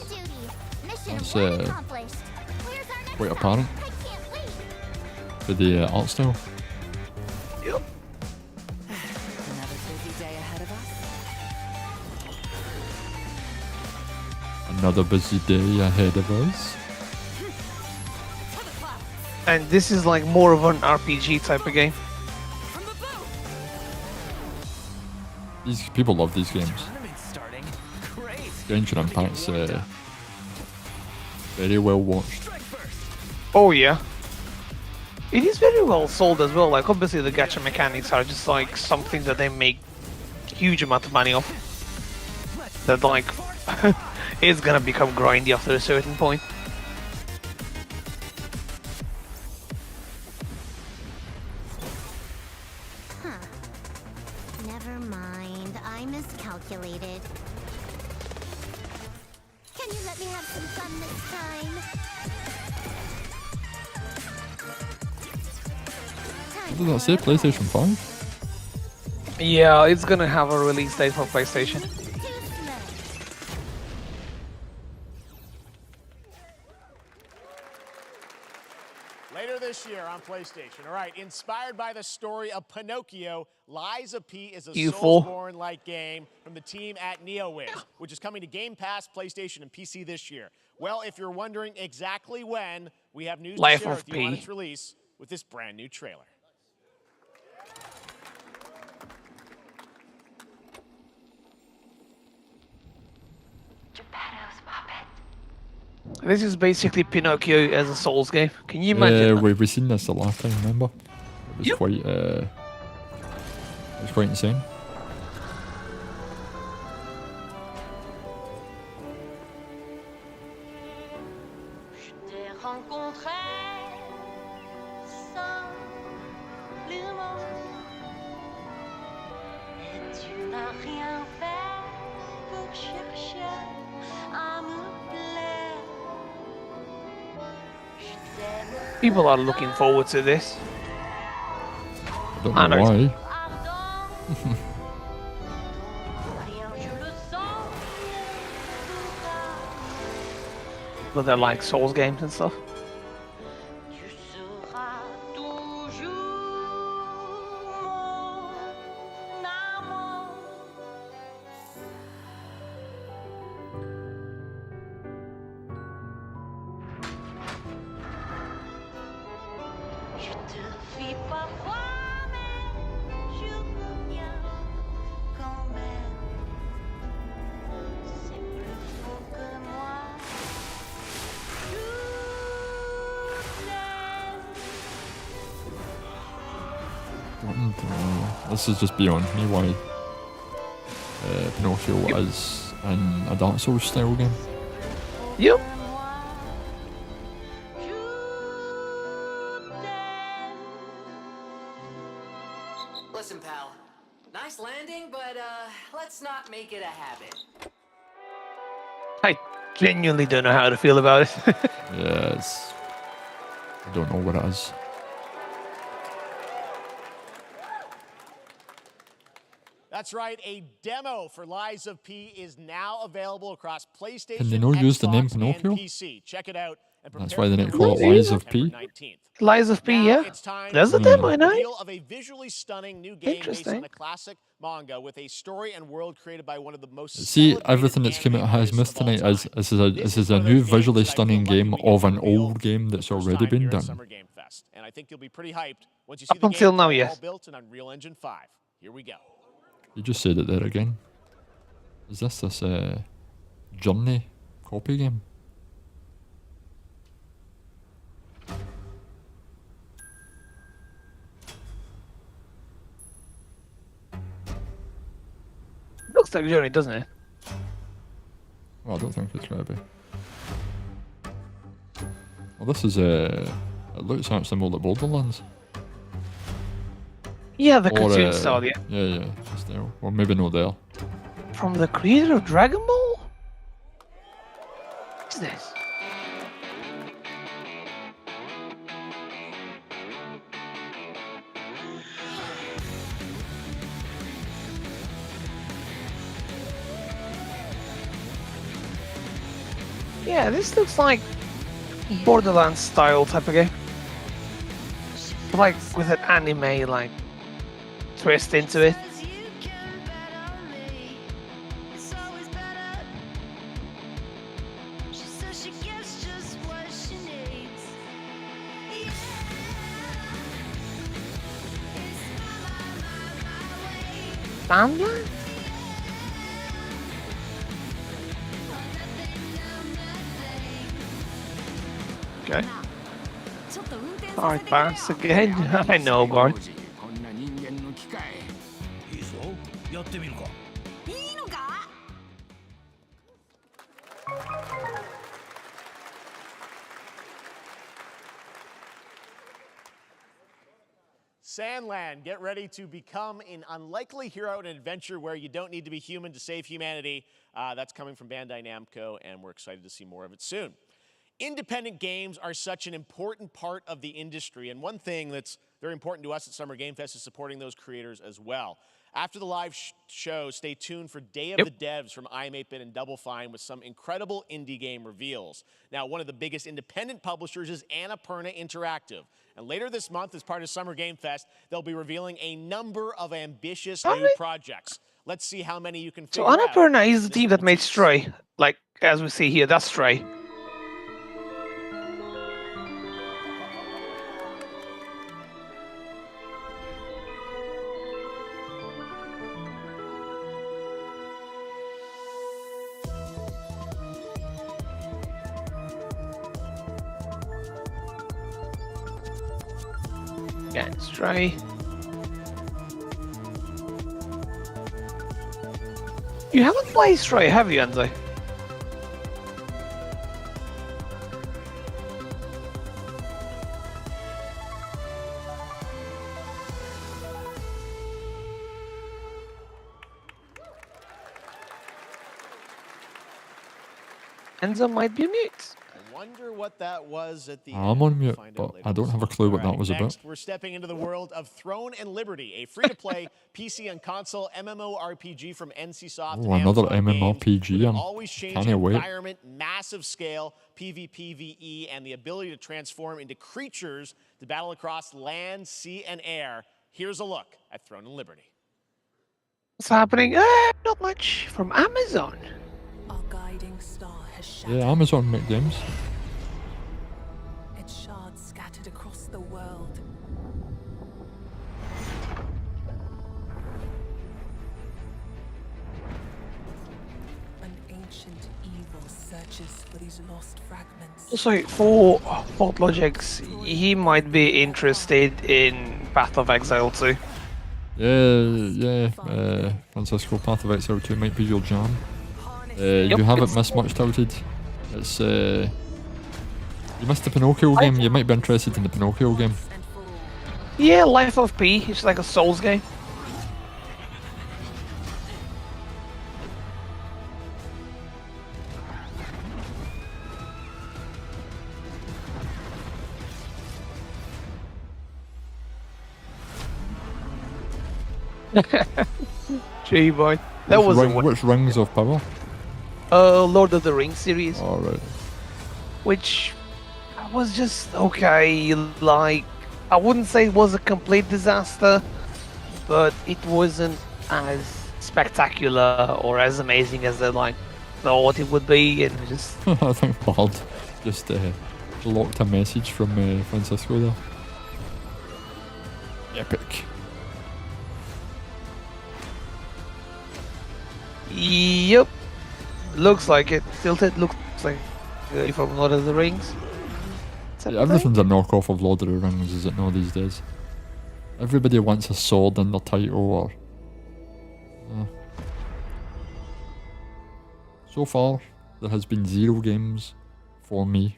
quite apparent with the art style. Yep. Another busy day ahead of us. Another busy day ahead of us. And this is like more of an RPG type of game. These people love these games. Tournament's starting. Great. Genshin Impact's very well watched. Oh yeah. It is very well sold as well. Like obviously the gacha mechanics are just like something that they make huge amount of money off. That like it's gonna become grindy after a certain point. Huh. Never mind. I miscalculated. Can you let me have some fun this time? What did that say? PlayStation 5? Yeah, it's gonna have a release date for PlayStation. Later this year on PlayStation. All right, inspired by the story of Pinocchio, Lies of P is a You fool. Soulsborne-like game from the team at NeoWiz, which is coming to Game Pass, PlayStation, and PC this year. Well, if you're wondering exactly when, we have news Life to share of with you on P. its release with this brand new trailer. This is basically Pinocchio as a Souls game. Can you imagine? We've seen this the last time, remember? It was quite insane. People are looking forward to this. I don't know why. But they're like Souls games and stuff. This is just beyond me why Pinocchio is in a Dark Souls style game. Yep. Listen, pal. Nice landing, but let's not make it a habit. I genuinely don't know how to feel about it. Yes. I don't know what it is. That's right, a demo for Lies of P is now available across PlayStation, Can they not use the name Xbox, Pinocchio? and PC. Check it out. And That's why they didn't call it Lies of P. Lies of P, yeah. There's a for demo, the I reveal of a visually stunning new game based on Interesting. a classic manga with a story and world created by one of the most See, everything that's come out of Has Myth tonight is this is a new visually stunning game of an old game that's already been done. Summer Game Fest. And I think you'll be pretty hyped once you see Up the until game now, all yes. built in Unreal Engine 5. Here we go. You just said it there again. Is this Journey copy game? Looks like Journey, doesn't it? Well, I don't think it's going to be. Well, this is it looks actually more like Borderlands. Yeah, the Or, cartoon style, yeah. Yeah, just there. Or maybe not there. From the creator of Dragon Ball? What's this? Yeah, this looks like Borderlands style type of game. Like with an anime like twist into it. Sandland? Okay. Alright, bounce again. I know, Bart. いいぞ、やってみるか。いいのか。 Sandland, get ready to become an unlikely hero in an adventure where you don't need to be human to save humanity. That's coming from Bandai Namco, and we're excited to see more of it soon. Independent games are such an important part of the industry, and one thing that's very important to us at Summer Game Fest is supporting those creators as well. After the live show, stay tuned for Day of the Devs from iam8bit and Double Fine with some incredible indie game reveals. Now, one of the biggest independent publishers is Annapurna Interactive. And later this month, as part of Summer Game Fest, they'll be revealing a number of ambitious new projects. Let's see how many you can figure So out. Annapurna is the team that made Stray. Like, as we see here, that's Stray. Again, Stray. You haven't played Stray, have you, Enzo? Enzo might be mute. I wonder what that was at the I'm on mute, but I don't have a clue what that was about. Next, we're stepping into the world of Throne and Liberty, a free-to-play PC and console MMORPG from NCSoft. Oh, another Amazon MMORPG. Games, with an I'm always can't changing wait. environment, massive scale, PvPvE, and the ability to transform into creatures to battle across land, sea, and air. Here's a look at Throne and Liberty. What's happening? Not much from Amazon. Our guiding star has shattered. Yeah, Amazon make games. Its shards scattered across the world. An ancient evil searches for these lost fragments. Also, for Fault Logics, he might be interested in Path of Exile too. Yeah. Francisco, Path of Exile 2 might be your jam. You haven't missed much, Tilted. It's you missed the Pinocchio game. You might be interested in the Pinocchio game. Yeah, Life of P. It's like a Souls game. Gee, boy. That was Which Rings of Power? Lord of the Rings series. Alright. Which was just okay. Like, I wouldn't say it was a complete disaster, but it wasn't as spectacular or as amazing as they thought it would be, and just. I think Bard just locked a message from Francisco there. Epic. Yep. Looks like it. Tilted looks like from Lord of the Rings. Yeah, everything's a knockoff of Lord of the Rings, is it not these days? Everybody wants a sword in their title or... So far, there has been 0 games for me.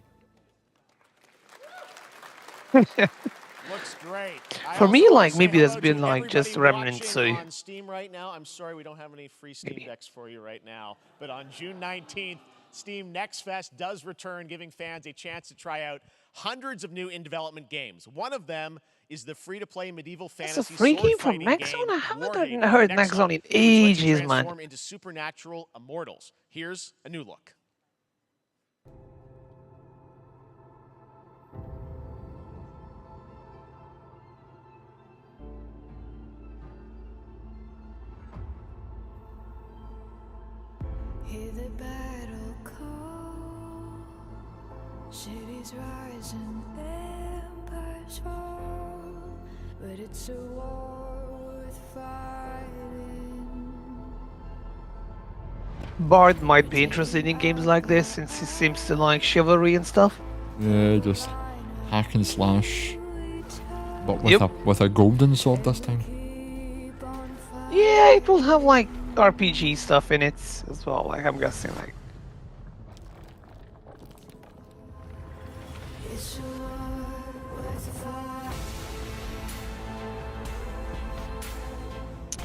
Looks great. For me, like, maybe there's been like just Remnant 2. On Steam right now. I'm sorry we don't have any free Steam decks for you right now, but on June 19th, Steam Next Fest does return, giving fans a chance to try out hundreds of new in-development games. One of them is the free-to-play medieval fantasy It's a free game from Nexon? I haven't heard Nexon in ages, man. Transform into supernatural immortals. Here's a new look. Hear the battle call, cities rise and empires fall, but it's a war worth fighting. Bard might be interested in games like this since he seems to like chivalry and stuff. Yeah, just hack and slash, but with a golden sword this time. Yeah, it will have like RPG stuff in it as well. Like, I'm guessing like.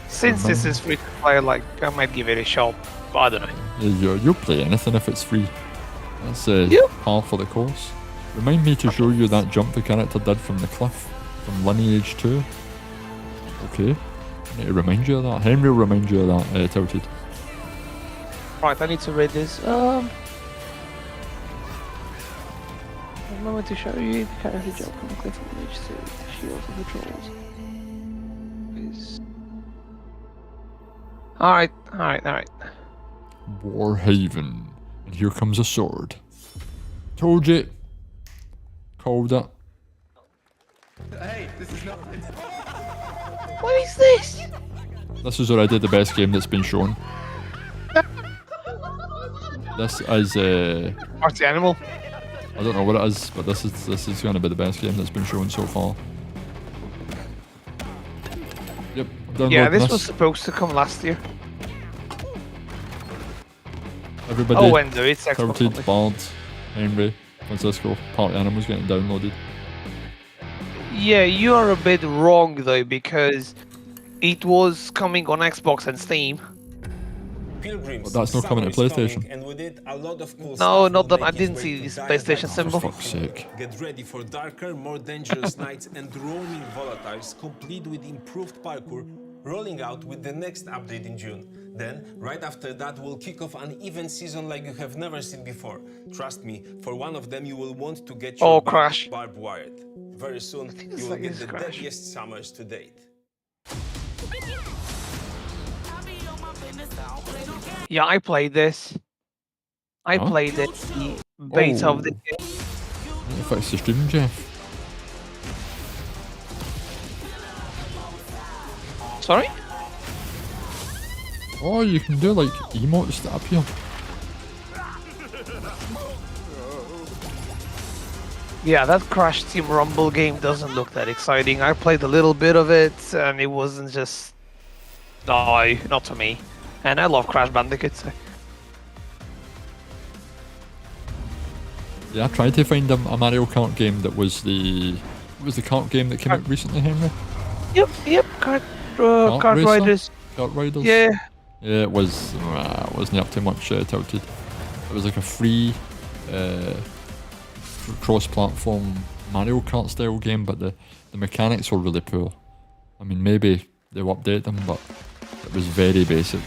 Since this is free to play, like, I might give it a shot. But I don't know. Yeah, you'll play anything if it's free. That's par for the course. Remind me to show you that jump the character did from the cliff from Lineage 2. Okay. I need to remind you of that. Henry will remind you of that, Tilted. Right, I need to read this. A moment to show you the character jump from the cliff from Lineage 2. The shields of the trolls. Alright. Warhaven. And here comes a sword. Told you. Called it. Hey, this is not... What is this? This is already the best game that's been shown. This is Party Animal. I don't know what it is, but this is going to be the best game that's been shown so far. Yep. I'm Yeah, downloading this was supposed to come last year. Everybody. Oh, Enzo, it's Xbox Tilted, Bard, Henry, Francisco, Party Animals getting downloaded. Yeah, you are a bit wrong though, because it was coming on Xbox and Steam. Pilgrims, But that's not coming to summer is PlayStation. coming, and with it, a lot of cool No, stuff not will that I make its didn't way see to this Dying PlayStation Light symbol. For fuck's sake. Get ready for darker, more dangerous nights and roaming volatiles, complete with improved parkour, rolling out with the next update in June. Then, right after that, we'll kick off an event season like you have never seen before. Trust me, for one of them, you will want to get your Crash. barbed wired. Very soon, you will get the deadliest summers to date. Yeah, I played this. I played it, the beta of the game. If it's the stream, Jeff. Sorry? Oh, you can do like emotes that appear. Yeah, that Crash Team Rumble game doesn't look that exciting. I played a little bit of it, and it wasn't just... No, not to me. And I love Crash Bandicoot. So. Yeah, I tried to find a Mario Kart game that was the... What was the kart game that came out recently, Henry? Yep, Kart Riders. Kart Riders? Yeah. Yeah, it was... wasn't up too much Tilted. It was like a free... cross-platform Mario Kart style game, but the mechanics were really poor. I mean, maybe they'll update them, but it was very basic.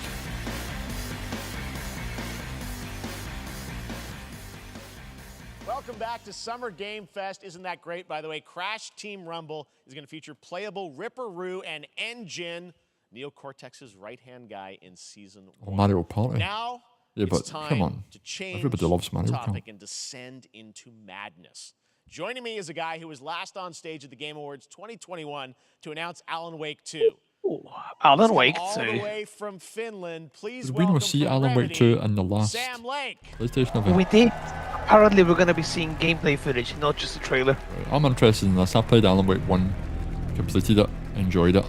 Welcome back to Summer Game Fest. Isn't that great, by the way? Crash Team Rumble is going to feature playable Ripperoo and N-Jin, Neo Cortex's right-hand guy in Season 1. Mario Party. Now, yeah, it's but time come on. to change Everybody loves the Mario topic Kart. and descend into madness. Joining me is a guy who was last on stage at the Game Awards 2021 to announce Alan Wake 2. Ooh, Alan Wake 2. All the way from Finland. Please Did we not see Alan Wake 2 in the last Sam Lake. PlayStation event? We did. Apparently, we're going to be seeing gameplay footage, not just a trailer. I'm interested in this. I played Alan Wake 1, completed it, enjoyed it.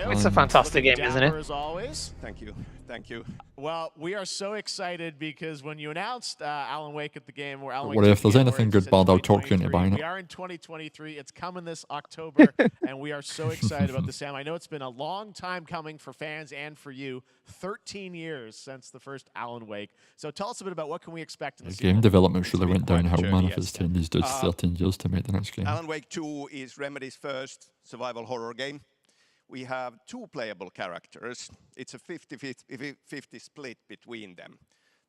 It's a fantastic game, isn't it? As always. Thank you. Thank you. Well, we are so excited because when you announced Alan Wake at the game, or Alan Wake What if there's Game anything Awards, good, bad, I'll talk you into 2023. buying it. We are in 2023. It's coming this October, and we are so excited about this, Sam. I know it's been a long time coming for fans and for you. 13 years since the first Alan Wake. So tell us a bit about what can we expect in the Game development really went downhill, man, if it's taken these dudes 13 years to make the next game. Alan Wake 2 is Remedy's first survival horror game. We have two playable characters. It's a 50-50 split between them.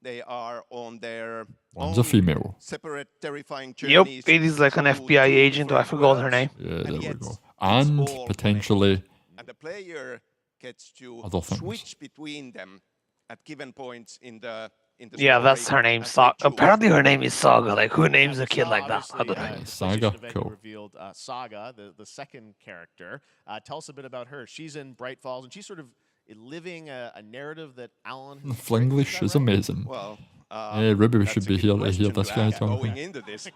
They are on their One's a female. separate terrifying Yep, journeys. it is like an FBI agent. I forgot her name. Yeah, there we go. And potentially And the player gets to other things. switch between them at given points in the Yeah, story that's her name. as they choose. Apparently, her name is Saga. Like, who names a kid like that? I don't know. Saga, event cool. revealed Saga, the second character. Tell us a bit about her. She's in Bright Falls, and she's sort of living a narrative that Alan has Flinglish is amazing. Well, yeah, Ruby should be here to hear this guy going talking. into this.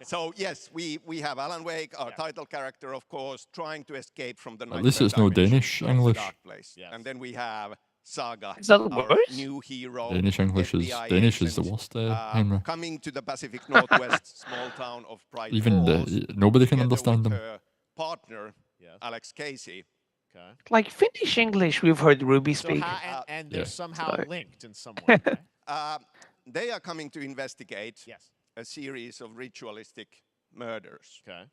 So yes, we have Alan Wake, our title character, of course, trying to escape from the At least nightmare it's no dimension Danish of the English. dark place. And then we have Saga, Is that our worse? new hero. Danish English is FBI Danish is the agent, worst, Henry. coming to the Pacific Northwest small town of Bright Even Falls. nobody can together understand with them. her partner, Alex Casey. Like Finnish English, we've heard Ruby So speak. and they're Yeah. somehow Sorry. linked in some way. Right? They are coming to investigate Yes. a series of ritualistic murders. Okay.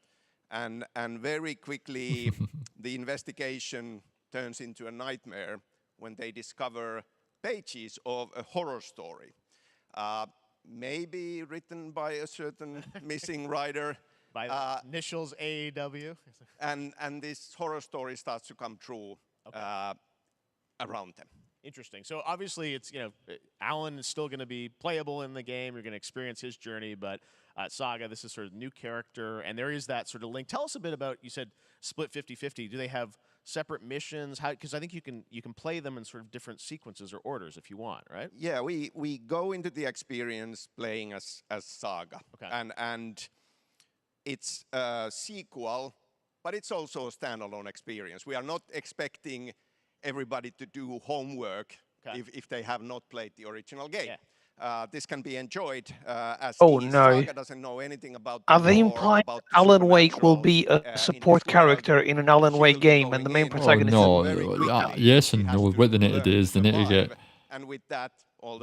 And very quickly, the investigation turns into a nightmare when they discover pages of a horror story. Maybe written by a certain missing writer. By the initials AEW. And this horror story starts to come true around them. Interesting. So obviously, it's Alan is still going to be playable in the game. You're going to experience his journey, but Saga, this is sort of new character, and there is that sort of link. Tell us a bit about. You said split 50-50. Do they have separate missions? How? Because I think you can play them in sort of different sequences or orders if you want, right? Yeah, we go into the experience playing as Saga, Okay. and it's a sequel but it's also a standalone experience. We are not expecting everybody to do homework if they have not played the original game. This can be enjoyed as Saga doesn't know anything about Are they implying Alan Wake will be a support character in an Alan Wake game and the main protagonist? Oh no, yes and no. What they need to do is they need to get. They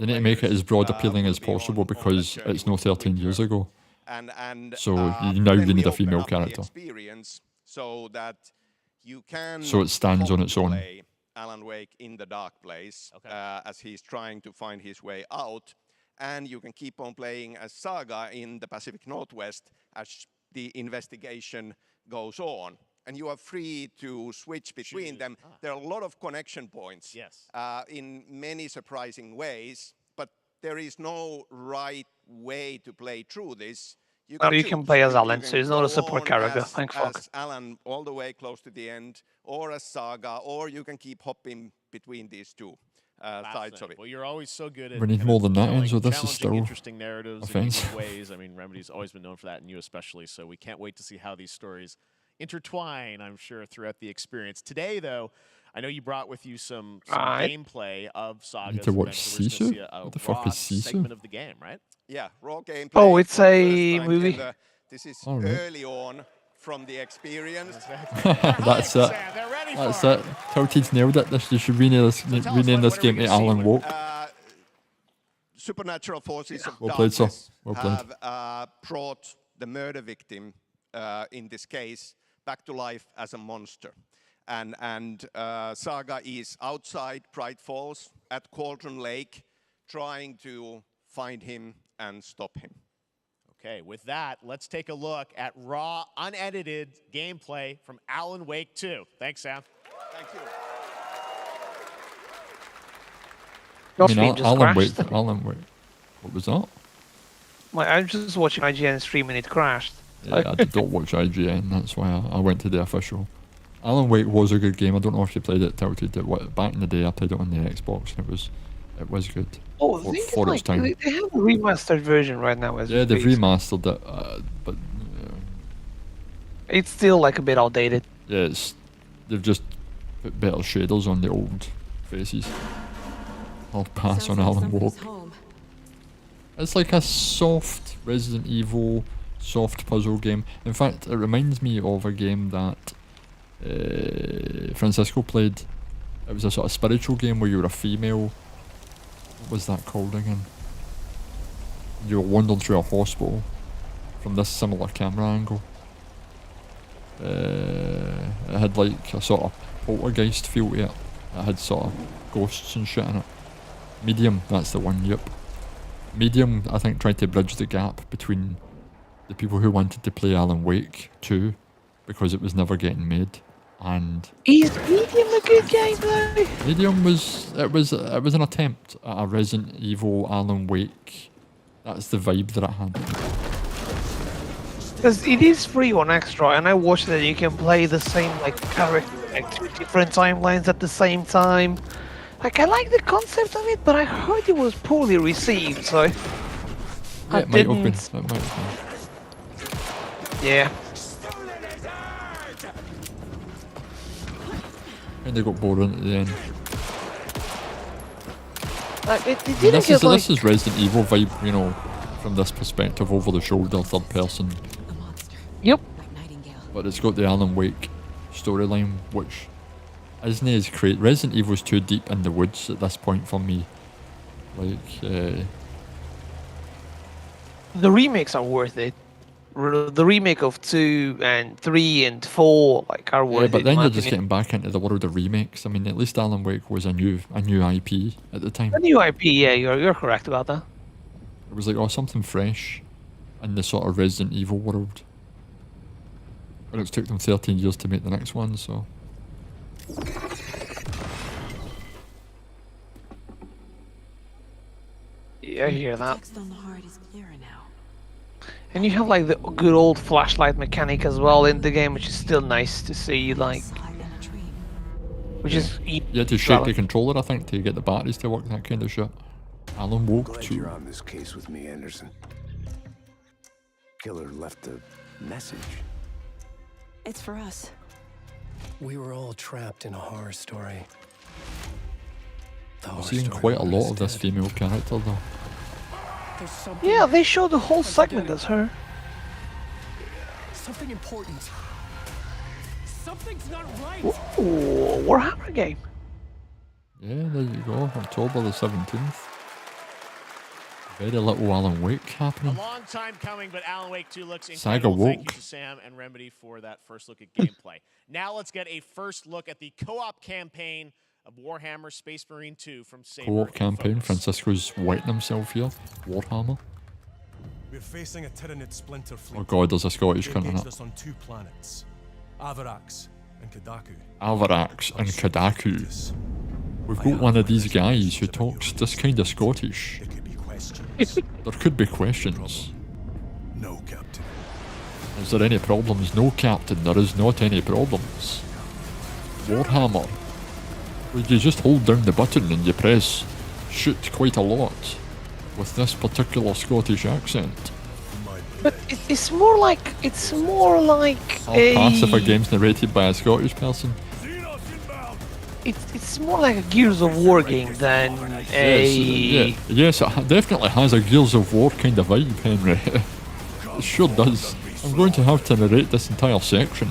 need to make it as broad appealing as possible because it's no 13 years ago. So now you need a female character. So that you can so it stands on its own. Alan Wake in the dark place as he's trying to find his way out, and you can keep on playing as Saga in the Pacific Northwest as the investigation goes on. And you are free to switch between them. There are a lot of connection points in many surprising ways, but there is no right way to play through this. You can play as Alan, so he's not a support character. Thank fuck. As Alan all the way close to the end, or as Saga, or you can keep hopping between these two sides of it. Well, you're always so good at we need more than that, Enzo. This is still interesting narratives in unique ways. I mean, Remedy's always been known for that, and you especially. So we can't wait to see how these stories intertwine, I'm sure, throughout the experience. Today, though, I know you brought with you some gameplay of Saga. Need to watch Sisu? What the fuck is Sisu? Segment of the game, right? Yeah, raw gameplay. Oh, it's a movie. This is early on from the experience. That's it. That's it. Tilted's nailed it. You should rename this game to Alan Wake. Supernatural forces of well played, darkness sir. Well played. have brought the murder victim, in this case, back to life as a monster. And Saga is outside Pride Falls at Cauldron Lake, trying to find him and stop him. Okay, with that, let's take a look at raw, unedited gameplay from Alan Wake 2. Thanks, Sam. Thank you. Alan Wake. What was that? I'm just watching IGN stream and it crashed. Yeah, I don't watch IGN. That's why I went to the official. Alan Wake was a good game. I don't know if you played it, Tilted. Back in the day, I played it on the Xbox, and it was good. Oh, for its time. They have a remastered version right now. Yeah, they've remastered it, but it's still like a bit outdated. Yeah, they've just put better shaders on the old faces. I'll pass on Alan Wake. It's like a soft Resident Evil, soft puzzle game. In fact, it reminds me of a game that Francisco played. It was a sort of spiritual game where you were a female. What was that called again? You were wandering through a hospital from this similar camera angle. It had like a sort of poltergeist feel to it. It had sort of ghosts and shit in it. Medium, that's the one, yep. Medium, I think, tried to bridge the gap between the people who wanted to play Alan Wake 2 because it was never getting made, and is Medium a good game though? Medium was an attempt at a Resident Evil Alan Wake. That's the vibe that it had. Because it is free on Extra, and I watched that you can play the same character, two different timelines at the same time. I like the concept of it, but I heard it was poorly received, so yeah, it might have been. It might have been. Yeah. And they got boring at the end. This is Resident Evil vibe, you know, from this perspective, over the shoulder, third person. Yep. But it's got the Alan Wake storyline, which isn't as great. Resident Evil's too deep in the woods at this point for me. The remakes are worth it. The remake of 2 and 3 and 4 are worth it. Yeah, but then you're just getting back into the world of remakes. I mean, at least Alan Wake was a new IP at the time. A new IP, yeah, you're correct about that. It was like, something fresh in the sort of Resident Evil world. And it took them 13 years to make the next one, so. Yeah, I hear that. And you have the good old flashlight mechanic as well in the game, which is still nice to see, which is... You had to shake the controller, I think, to get the batteries to work, that kind of shit. Alan Wake 2. You're on this case with me, Anderson. Killer left a message. It's for us. We were all trapped in a horror story. I'm seeing quite a lot of this female character though. Yeah, they show the whole segment as her. Something important. Something's not right. Ooh, Warhammer game. Yeah, there you go. October the 17th. Very little Alan Wake happening. A long time coming, but Alan Wake 2 looks Saga incredible. Thank you woke. to Sam and Remedy for that first look at gameplay. Now let's get a first look at the co-op campaign of Warhammer Space Marine 2 from Saber. Co-op campaign. Francisco's wetting himself here. Warhammer. We're facing a Tyranid splinter fleet. Oh god, there's a Scottish They cunt in engaged it. us on 2 planets, Avarax and Kadaku. Avarax and Kadaku. We've got one of these guys who talks this kind of Scottish. There could be questions. No, Captain. Is there any problems? No, Captain, there is not any problems. Warhammer. Well, you just hold down the button and you press shoot quite a lot with this particular Scottish accent. But it's more like I'll pass if a game's narrated by a Scottish person. It's more like a Gears of War game than a. Yes, it definitely has a Gears of War kind of vibe, Henry. It sure does. I'm going to have to narrate this entire section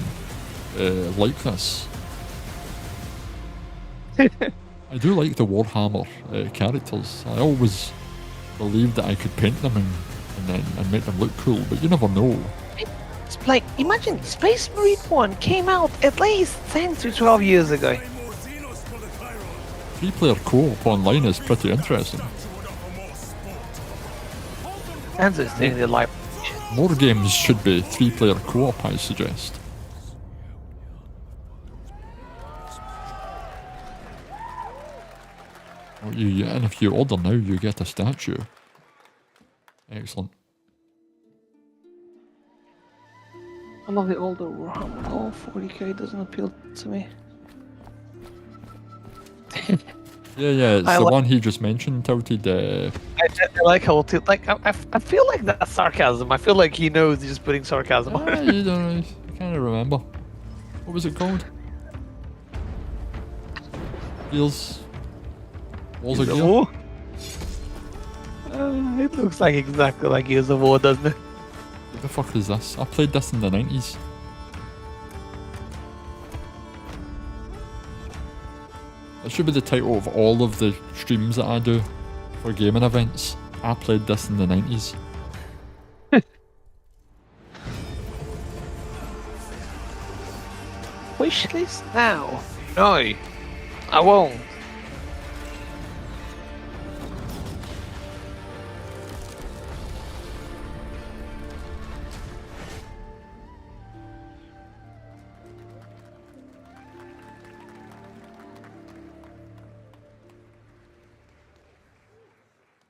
like this. I do like the Warhammer characters. I always believed that I could paint them and make them look cool, but you never know. It's like, imagine Space Marine 1 came out at least 10 to 12 years ago. 3-player co-op online is pretty interesting. Enzo's doing the live. More games should be 3-player co-op, I suggest. And if you order now, you get a statue. Excellent. I love the older Warhammer. Oh, 40k doesn't appeal to me. Yeah, it's the one he just mentioned, Tilted. I like how I feel like that's sarcasm. I feel like he knows he's just putting sarcasm on it. You don't know, I can't remember. What was it called? Gears. Walls of Gear? War? It looks like exactly like Gears of War, doesn't it? What the fuck is this? I played this in the 90s. That should be the title of all of the streams that I do for gaming events. I played this in the 90s. Wish list now? No, I won't.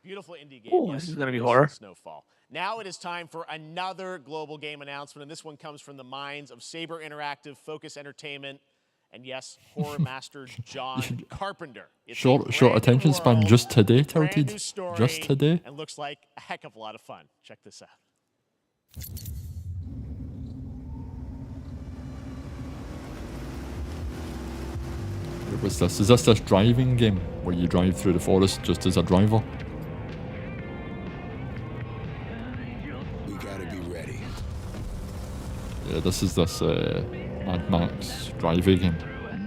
Beautiful indie game. Oh, this is gonna be horror. Snowfall. Now it is time for another global game announcement, and this one comes from the minds of Saber Interactive, Focus Entertainment, and yes, horror master John Carpenter. It's Short attention span just today, Tilted. Just today. And looks like a heck of a lot of fun. Check this out. What was this? Is this driving game where you drive through the forest just as a driver? We gotta be ready. Yeah, this is Mad Max driving game.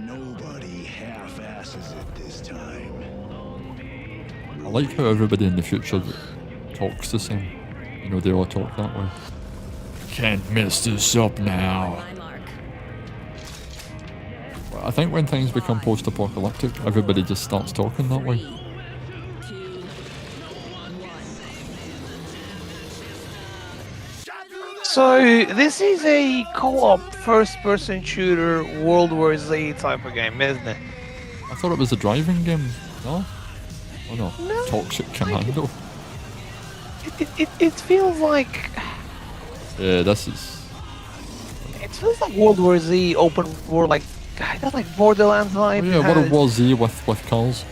Nobody half-asses it this time. I like how everybody in the future talks the same. You know, they all talk that way. Can't mess this up now. I think when things become post-apocalyptic, everybody just starts talking that way. So this is a co-op first-person shooter World War Z type of game, isn't it? I thought it was a driving game. No? Oh no. No. Toxic Commando. It feels like... Yeah, this is... It feels like World War Z open world, like... That's like Borderlands vibe. Oh, yeah, World War Z with cars.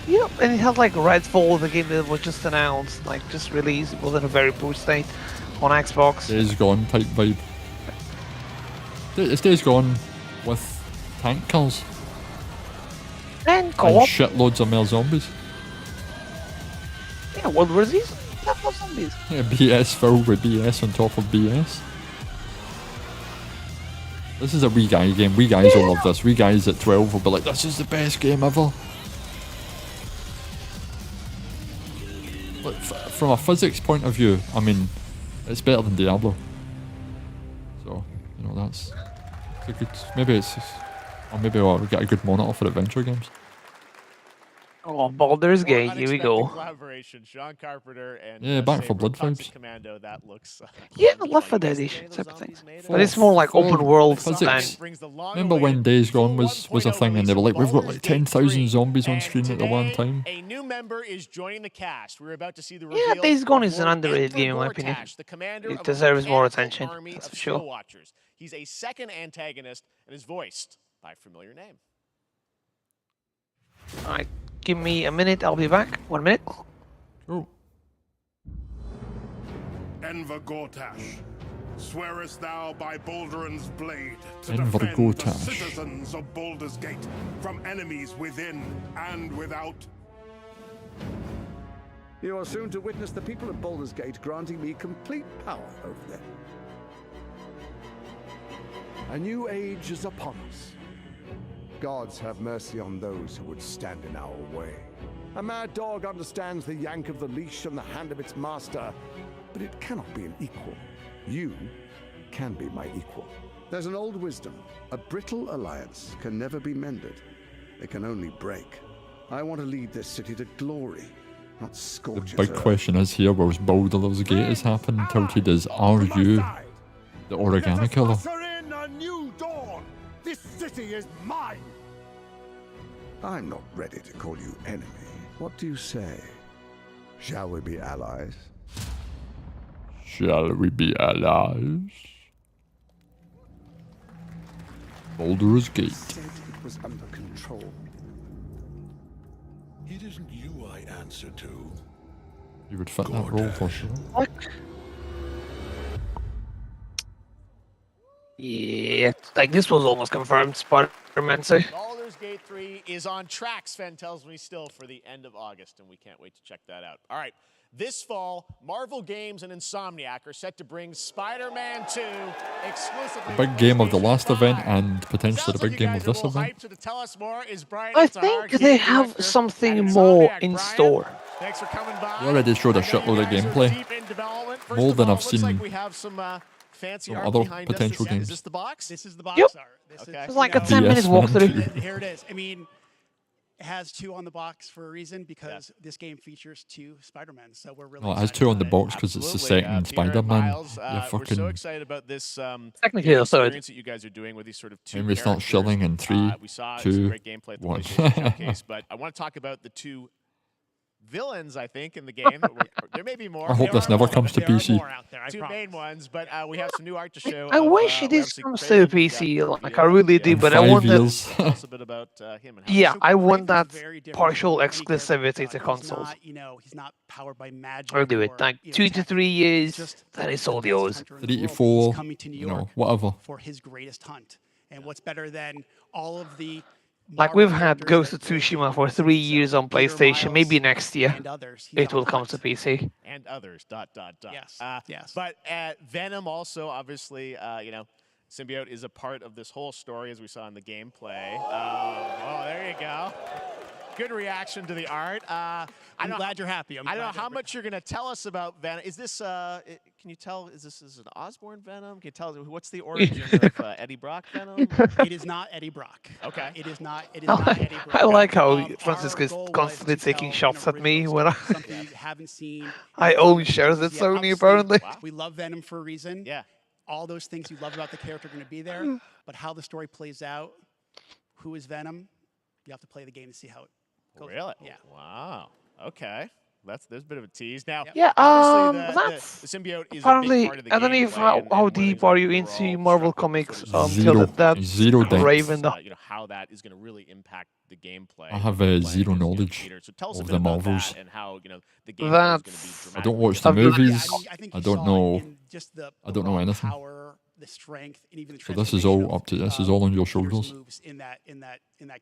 Yep, and it has like Redfall, the game that was just announced, like just released. It was in a very poor state on Xbox. Days Gone type vibe. It stays gone with tank kills And and co-op. shitloads of more zombies. Yeah, World War Z's. That was zombies. Yeah, BS filled with BS on top of BS. This is a wee guy game. We guys will love this. We guys at 12 will be like, this is the best game ever. But from a physics point of view, I mean, it's better than Diablo. So, you know, that's a good. Maybe it's. Or maybe we'll get a good monitor for adventure games. Oh, Baldur's Gate. Here we go. Collaboration, Sean Carpenter and Yeah, Back 4 Blood Toxic vibes. Commando. That looks. Yeah, Left 4 Dead-ish type of things. But it's more like open world physics. than. Remember when Days Gone was a thing and they were like, we've got like 10,000 zombies on screen at the one time. A new member is joining the cast. We're about to see the Yeah, reveal. Days Gone is an underrated game in my opinion. It deserves more attention. That's for sure. Watchers. He's a second antagonist and is voiced by a familiar name. Alright, give me a minute. I'll be back. 1 minute. Oh. Enver Gortash, swearest thou by Balduran's blade to Enver defend the Gortash. citizens of Baldur's Gate from enemies within and without? You are soon to witness the people of Baldur's Gate granting me complete power over them. A new age is upon us. Gods have mercy on those who would stand in our way. A mad dog understands the yank of the leash and the hand of its master, but it cannot be an equal. You can be my equal. There's an old wisdom. A brittle alliance can never be mended. It can only break. I want to lead this city to glory, not scorch The big question is here, whilst Baldur's Gate is happening, Tilted is, are you the origami killer? Usher in a new dawn. This city is mine. I'm not ready to call you enemy. What do you say? Shall we be allies? Shall we be allies? Baldur's Gate. Said it was under control. It isn't you I answer to. You would fit that role for sure. Yeah, like this was almost confirmed. Spider-Man, so. Baldur's Gate 3 is on track, Sven tells me still, for the end of August, and we can't wait to check that out. All right, this fall, Marvel Games and Insomniac are set to bring Spider-Man 2 exclusively. The big game of the last event and potentially the big game of this event. So to tell us more is Brian I think they have something more in store. Thanks for coming by. They already showed a shitload of gameplay. More than I've seen Like we have some fancy from art other behind potential us. games. Is this the box? This is the box Yep. art. This Okay. It's like a 10-minute walkthrough. Here it is. I mean, it has 2 on the box for a reason because this game features 2 Spider-Men. So we're really Oh, it has 2 on the box because it's the second Spider-Man. Yeah, we're so fucking. excited about this Technically, the third. experience that you guys are doing with these sort of 2 Maybe start characters. shilling in 3, We saw some 2, great gameplay at the 1. PlayStation Showcase, but I want to talk about the 2 villains, I think, in the game. There may be more. I hope this never comes to PC. Two main ones, but we have some new art to show. I wish it is comes to PC, like I really do, but I 5 want that. years. Tell us a bit about him and how Yeah, he's I want that partial exclusivity to consoles. He's not powered by magic. I'll do it. Like 2 to 3 years, that is all yours. 3 to 4, coming to New you know, York whatever. for his greatest hunt. And what's better than all of the Like we've had Ghost of Tsushima for 3 years on PlayStation. Maybe next year and others. it will come to PC. and others. ... Yes. Yes. But Venom also, obviously, you know, Symbiote is a part of this whole story, as we saw in the gameplay. Oh, there you go. Good reaction to the art. I'm glad you're happy. I don't know how much you're going to tell us about Venom. Is this, can you tell, is this an Osborn Venom? Can you tell, what's the origin of Eddie Brock Venom? It is not Eddie Brock. Okay. It is not Eddie Brock. I like how Our Francisco is goal was constantly to taking tell shots an at me when I. something you haven't seen. I always shares it Yeah, Sony obviously, apparently. We love Venom for a reason. Yeah. All those things you love about the character are going to be there, but how the story plays out, who is Venom, you have to play the game to see how it goes. Really? Yeah. Wow. Okay. There's a bit of a tease. Now, Yeah, obviously that's the symbiote is apparently. a big part of the I don't know if gameplay how and deep one are of you the into overall Marvel structure comics sort of until Zero. that Zero depth. Raven the you know how that is going to really impact the gameplay. I have playing zero as, knowledge Peter. So tell us a of bit the about Marvels. that and how you know the game is going to be That's. I don't dramatically watch the I've been- movies. I think I you don't saw know. in just the I don't know raw anything. power the strength and even the So this is all transformation up to this is all on your shoulders. moves in that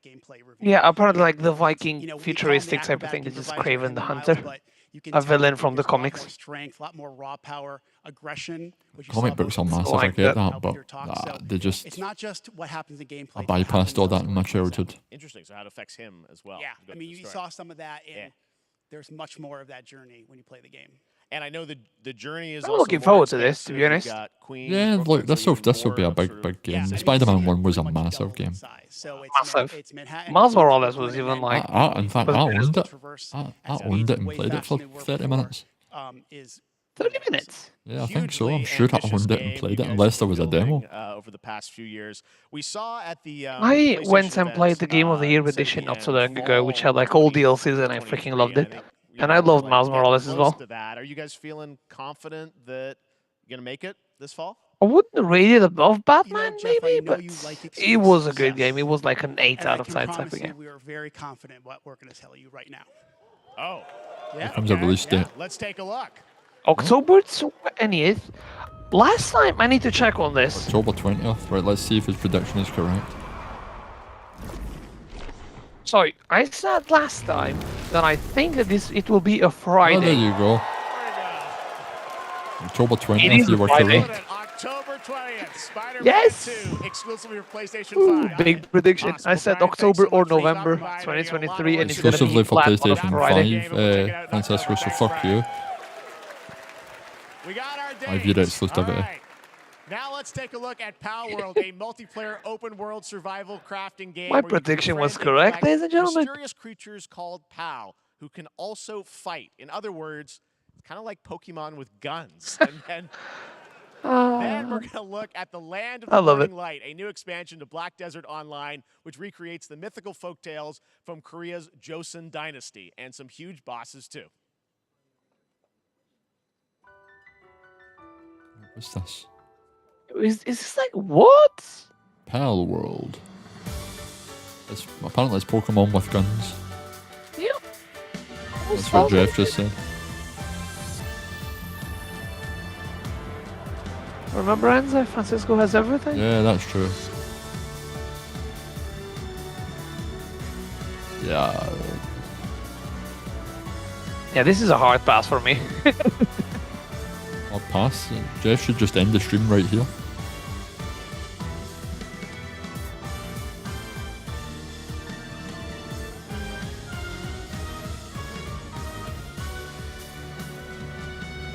gameplay review. Yeah, apparently like the Viking You know, we call 'em the futuristic type of acrobatic thing. This is improviser Craven in the miles, Hunter, but you can a tell villain from the there's a lot more comics. strength, a lot more raw power, aggression. Which you Comic saw books both are in the massive, I like get that. that, but So they just it's not just what happens in gameplay. I it's what bypassed happens all that elsewhere in my in the story. childhood. Interesting. So how it affects him as well. Yeah, Go I through mean, the you story. saw some of that, and there's much more of that journey when you play the game. And I know the journey is I'm also looking more forward to this, expansive. to be You've honest. got Queens, Yeah, Brooklyn, look, this so will even be a more big sort of- big game. Yeah, I The mean, Spider-Man City one was a pretty much massive doubles in game. size. So Massive. it's Manhattan. Miles Queens, Morales Brooklyn, was and even then like. In fact, I owned it. I owned it and way played it faster for than we were 30 before, minutes. Is 30 minutes. Yeah, I think so. I'm hugely sure I ambitious owned it and game played you it, guys unless there have was a been demo. building, over the past few years. We saw at the I went PlayStation and played the Game of the Year event, edition not so said long ago, which had like fall all DLCs, and I freaking loved 2023, it. and I think, And you I know, loved like, Miles getting Morales as close well. to that. Are you guys feeling confident that you're gonna make it this fall? I wouldn't rate it above You Batman, know, Jeff, maybe, I know but you like it was a exclusives. good game. It was like an 8 And out I of can 10 type promise of you game. we are very confident what we're going to tell you right now. Oh, Yeah. Here comes a release date. let's take a look. October 20th. Last time, I need to check on this. October 20th. Right, let's see if his prediction is correct. Sorry, I said last time that I think that it will be a Friday. Oh, there you go. October It 20th, is you were Friday. correct. October 20th, Spider-Man Yes! 2, exclusively for PlayStation Ooh, 5. big prediction. I said Brian, October thanks so or much for November stopping by. 2023, and it's going to Exclusively be for flat on a PlayStation Friday. 5, Francisco, so fuck you. We got our I viewed dates. exclusivity. All right. Now let's take a look at Pal World, a multiplayer open world survival crafting game. My where you can prediction was befriend and correct, collect ladies and gentlemen. Mysterious creatures called Pal who can also fight. In other words, it's kind of like Pokemon with guns. And then we're going to look at the Land of I the love Burning it. Light, a new expansion to Black Desert Online, which recreates the mythical folktales from Korea's Joseon Dynasty, and some huge bosses too. What's this? Is this like what? Pal World. Apparently it's Pokemon with guns. Yep. That's what Jeff just said. Remember, Enzo? Francisco has everything. Yeah, that's true. Yeah. Yeah, this is a hard pass for me. I'll pass. Jeff should just end the stream right here.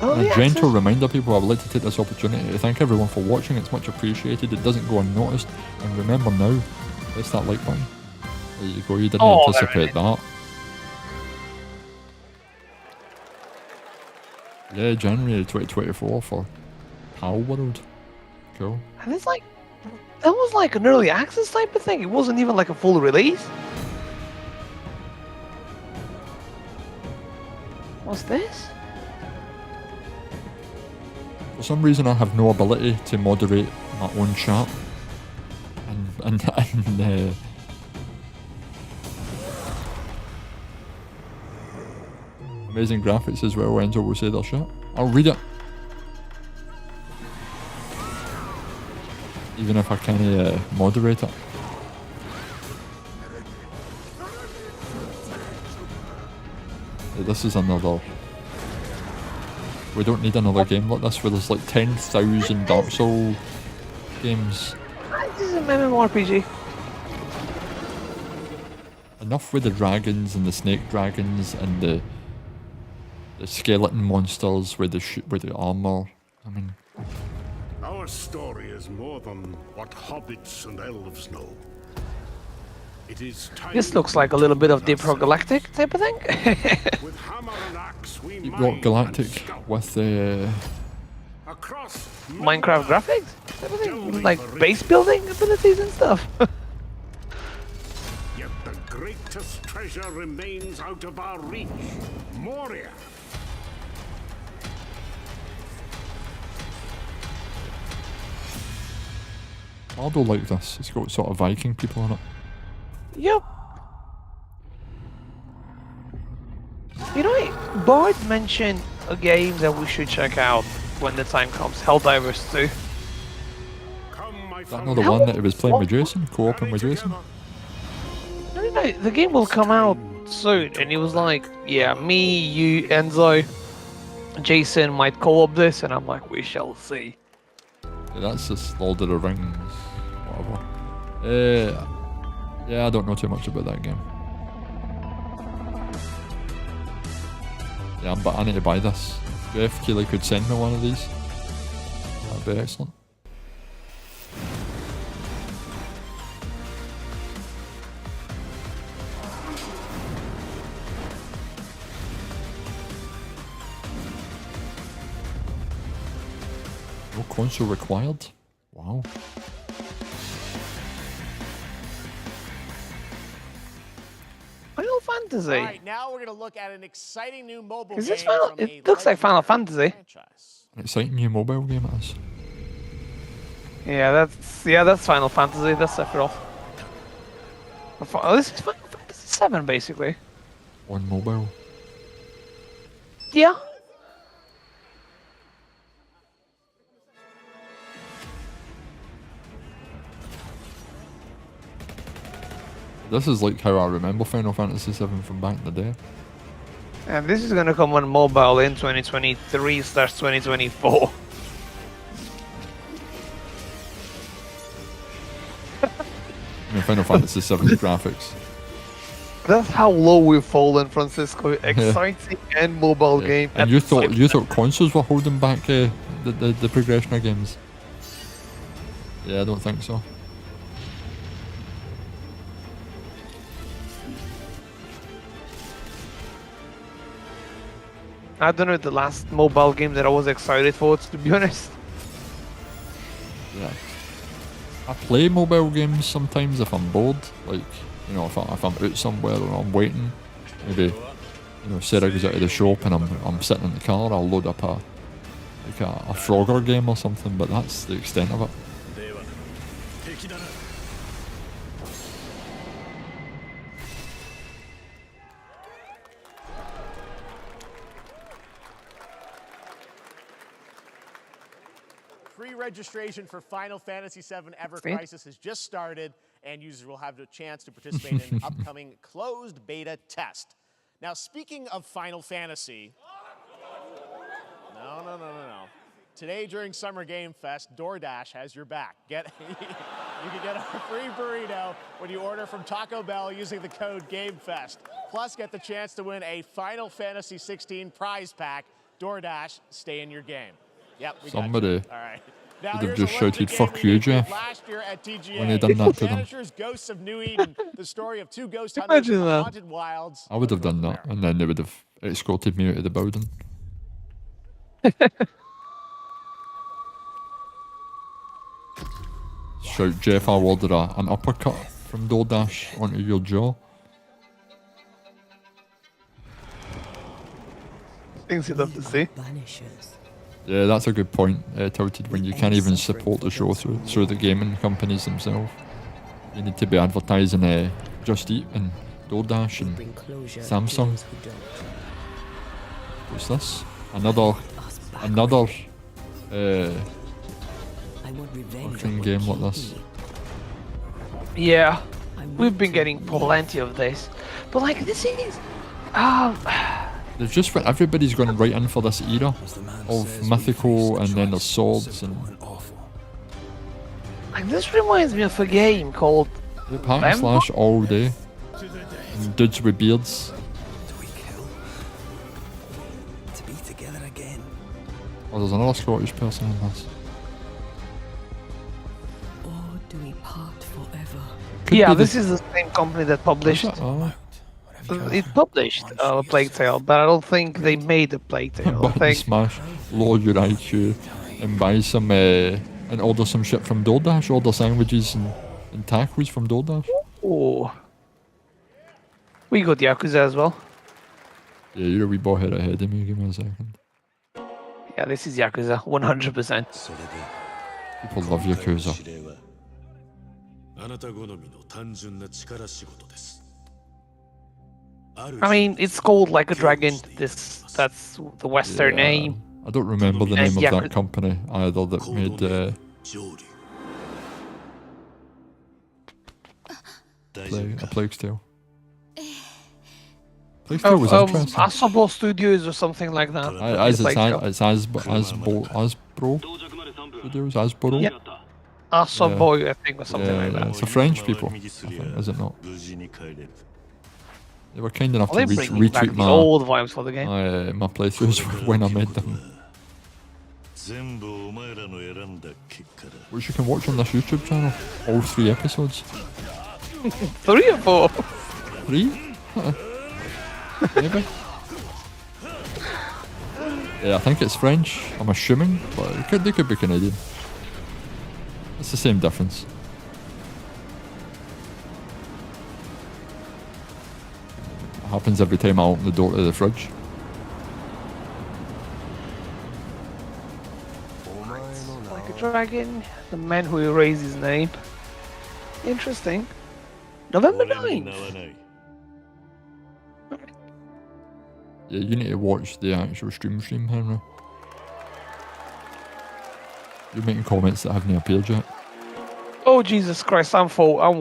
A gentle reminder, people, I would like to take this opportunity to thank everyone for watching. It's much appreciated. It doesn't go unnoticed. And remember now, press that like button. There you go. You didn't anticipate that. Yeah, January 2024 for Pal World. Cool. And it's like, that was like an early access type of thing. It wasn't even like a full release. What's this? For some reason, I have no ability to moderate my own chat. And amazing graphics as well. Enzo will say their shit. I'll read it. Even if I can't moderate it. Yeah, this is another... We don't need another game like this where there's like 10,000 Dark Souls games. This is an MMORPG. Enough with the dragons and the snake dragons and the skeleton monsters with the armor. I mean, Our story is more than what hobbits and elves know. It is time. This looks like a little bit of Deep Rock Galactic type of thing. With hammer and axe we Deep Rock Galactic with the Minecraft graphics? Type of thing? Like base building abilities and stuff. Yet the greatest treasure remains out of our reach. Moria. I don't like this. It's got sort of Viking people in it. Yep. You know, Bard mentioned a game that we should check out when the time comes. Helldivers 2. Is that another one that he was playing with Jason? Co-oping with Jason? I don't know, the game will come out soon, and he was like, yeah, me, you, Enzo, Jason might co-op this, and I'm like, we shall see. Yeah, that's just Lord of the Rings, whatever. Yeah, I don't know too much about that game. Yeah, but I need to buy this. If Jeff Keighley could send me one of these, that'd be excellent. No console required? Wow. Final Fantasy. All right, now we're going to look at an exciting new mobile Is game this Final? from a It looks like Final legendary Fantasy. franchise. An exciting new mobile game it is. Yeah, that's Final Fantasy. That's Sephiroth. Oh, this is Final Fantasy 7, basically. On mobile. Yeah. This is like how I remember Final Fantasy VII from back in the day. And this is gonna come on mobile in 2023/2024. I mean, Final Fantasy VII graphics. That's how low we've fallen, Francisco. Exciting and mobile game. And you thought consoles were holding back the progression of games? Yeah, I don't think so. I don't know the last mobile game that I was excited for, to be honest. Yeah. I play mobile games sometimes if I'm bored. Like, you know, if I'm out somewhere or I'm waiting, maybe, you know, Sarah goes out of the shop and I'm sitting in the car, I'll load up a Frogger game or something, but that's the extent of it. Pre-registration for Final Fantasy VII Ever Crisis has just started, and users will have the chance to participate in an upcoming closed beta test. Now, speaking of Final Fantasy, no. Today during Summer Game Fest, DoorDash has your back. You can get a free burrito when you order from Taco Bell using the code GameFest. Plus, get the chance to win a Final Fantasy XVI prize pack. DoorDash, stay in your game. Yep, we Somebody got you. All right. Now, would have here's just a look at the shouted, game "Fuck we you, debuted Jeff," last year at TGA. when he done that to them. Vanishers, Ghosts of New Eden, the story of two ghost hunters in the haunted wilds. I would have done that, and then they would have escorted me out of the building. Shout, Jeff, I ordered an uppercut from DoorDash onto your jaw. Things you'd love to see. Yeah, that's a good point, touted, when you can't even support the show through the gaming companies themselves. You need to be advertising Just Eat and DoorDash and Samsung. What's this? Another fucking game like this. Yeah, we've been getting plenty of this, but like this is, They've just went, everybody's gone right in for this era of mythical, and then there's swords and like this reminds me of a game called hack and slash all day. And dudes with beards. To be together again. Oh, there's another Scottish person in this. Or do we part forever? Yeah, this is the same company that published. It published a Plague Tale, but I don't think they made a Plague Tale. I think Smash, lower your IQ, and buy some and order some shit from DoorDash. Order sandwiches and tacos from DoorDash. Oh, we got Yakuza as well. Yeah, you're a wee boy head ahead of me. Give me a second. Yeah, this is Yakuza, 100%. People love Yakuza. I mean, it's called Like a Dragon. That's the Western name. I don't remember the name of Yakuza. that company either that made a Plague Tale. Plague Tale was interesting. Asobo Studios or something like that. It's Hasbro Studios, Hasbro. Yeah. Asobo, I think, or something like that. It's a French people, I think, is it not? They were kind enough to retweet my old vibes for the game. My playthroughs when I made them. Which you can watch on this YouTube channel. All 3 episodes. 3 or 4? 3? Maybe. Yeah, I think it's French. I'm assuming, but they could be Canadian. It's the same difference. It happens every time I open the door to the fridge. Like a dragon, the man who erased his name. Interesting. November 9th. Yeah, you need to watch the actual stream, Henry. You're making comments that haven't appeared yet. Oh Jesus Christ, I'm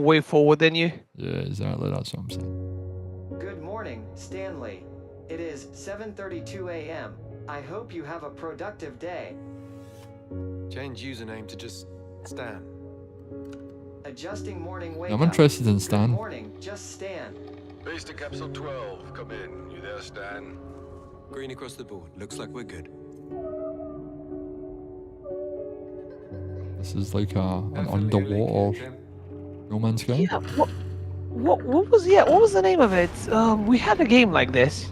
way forward than you. Yeah, exactly, that's what I'm saying. Good morning, Stanley. It is 7:32 a.m. I hope you have a productive day. Change username to just Stan. Adjusting morning wake I'm interested in Stan. Good morning, just Stan. Base to capsule 12, come in. You there, Stan? Green across the board. Looks like we're good. This is like an underwater No Man's Sky. Yeah, what was the name of it? We had a game like this.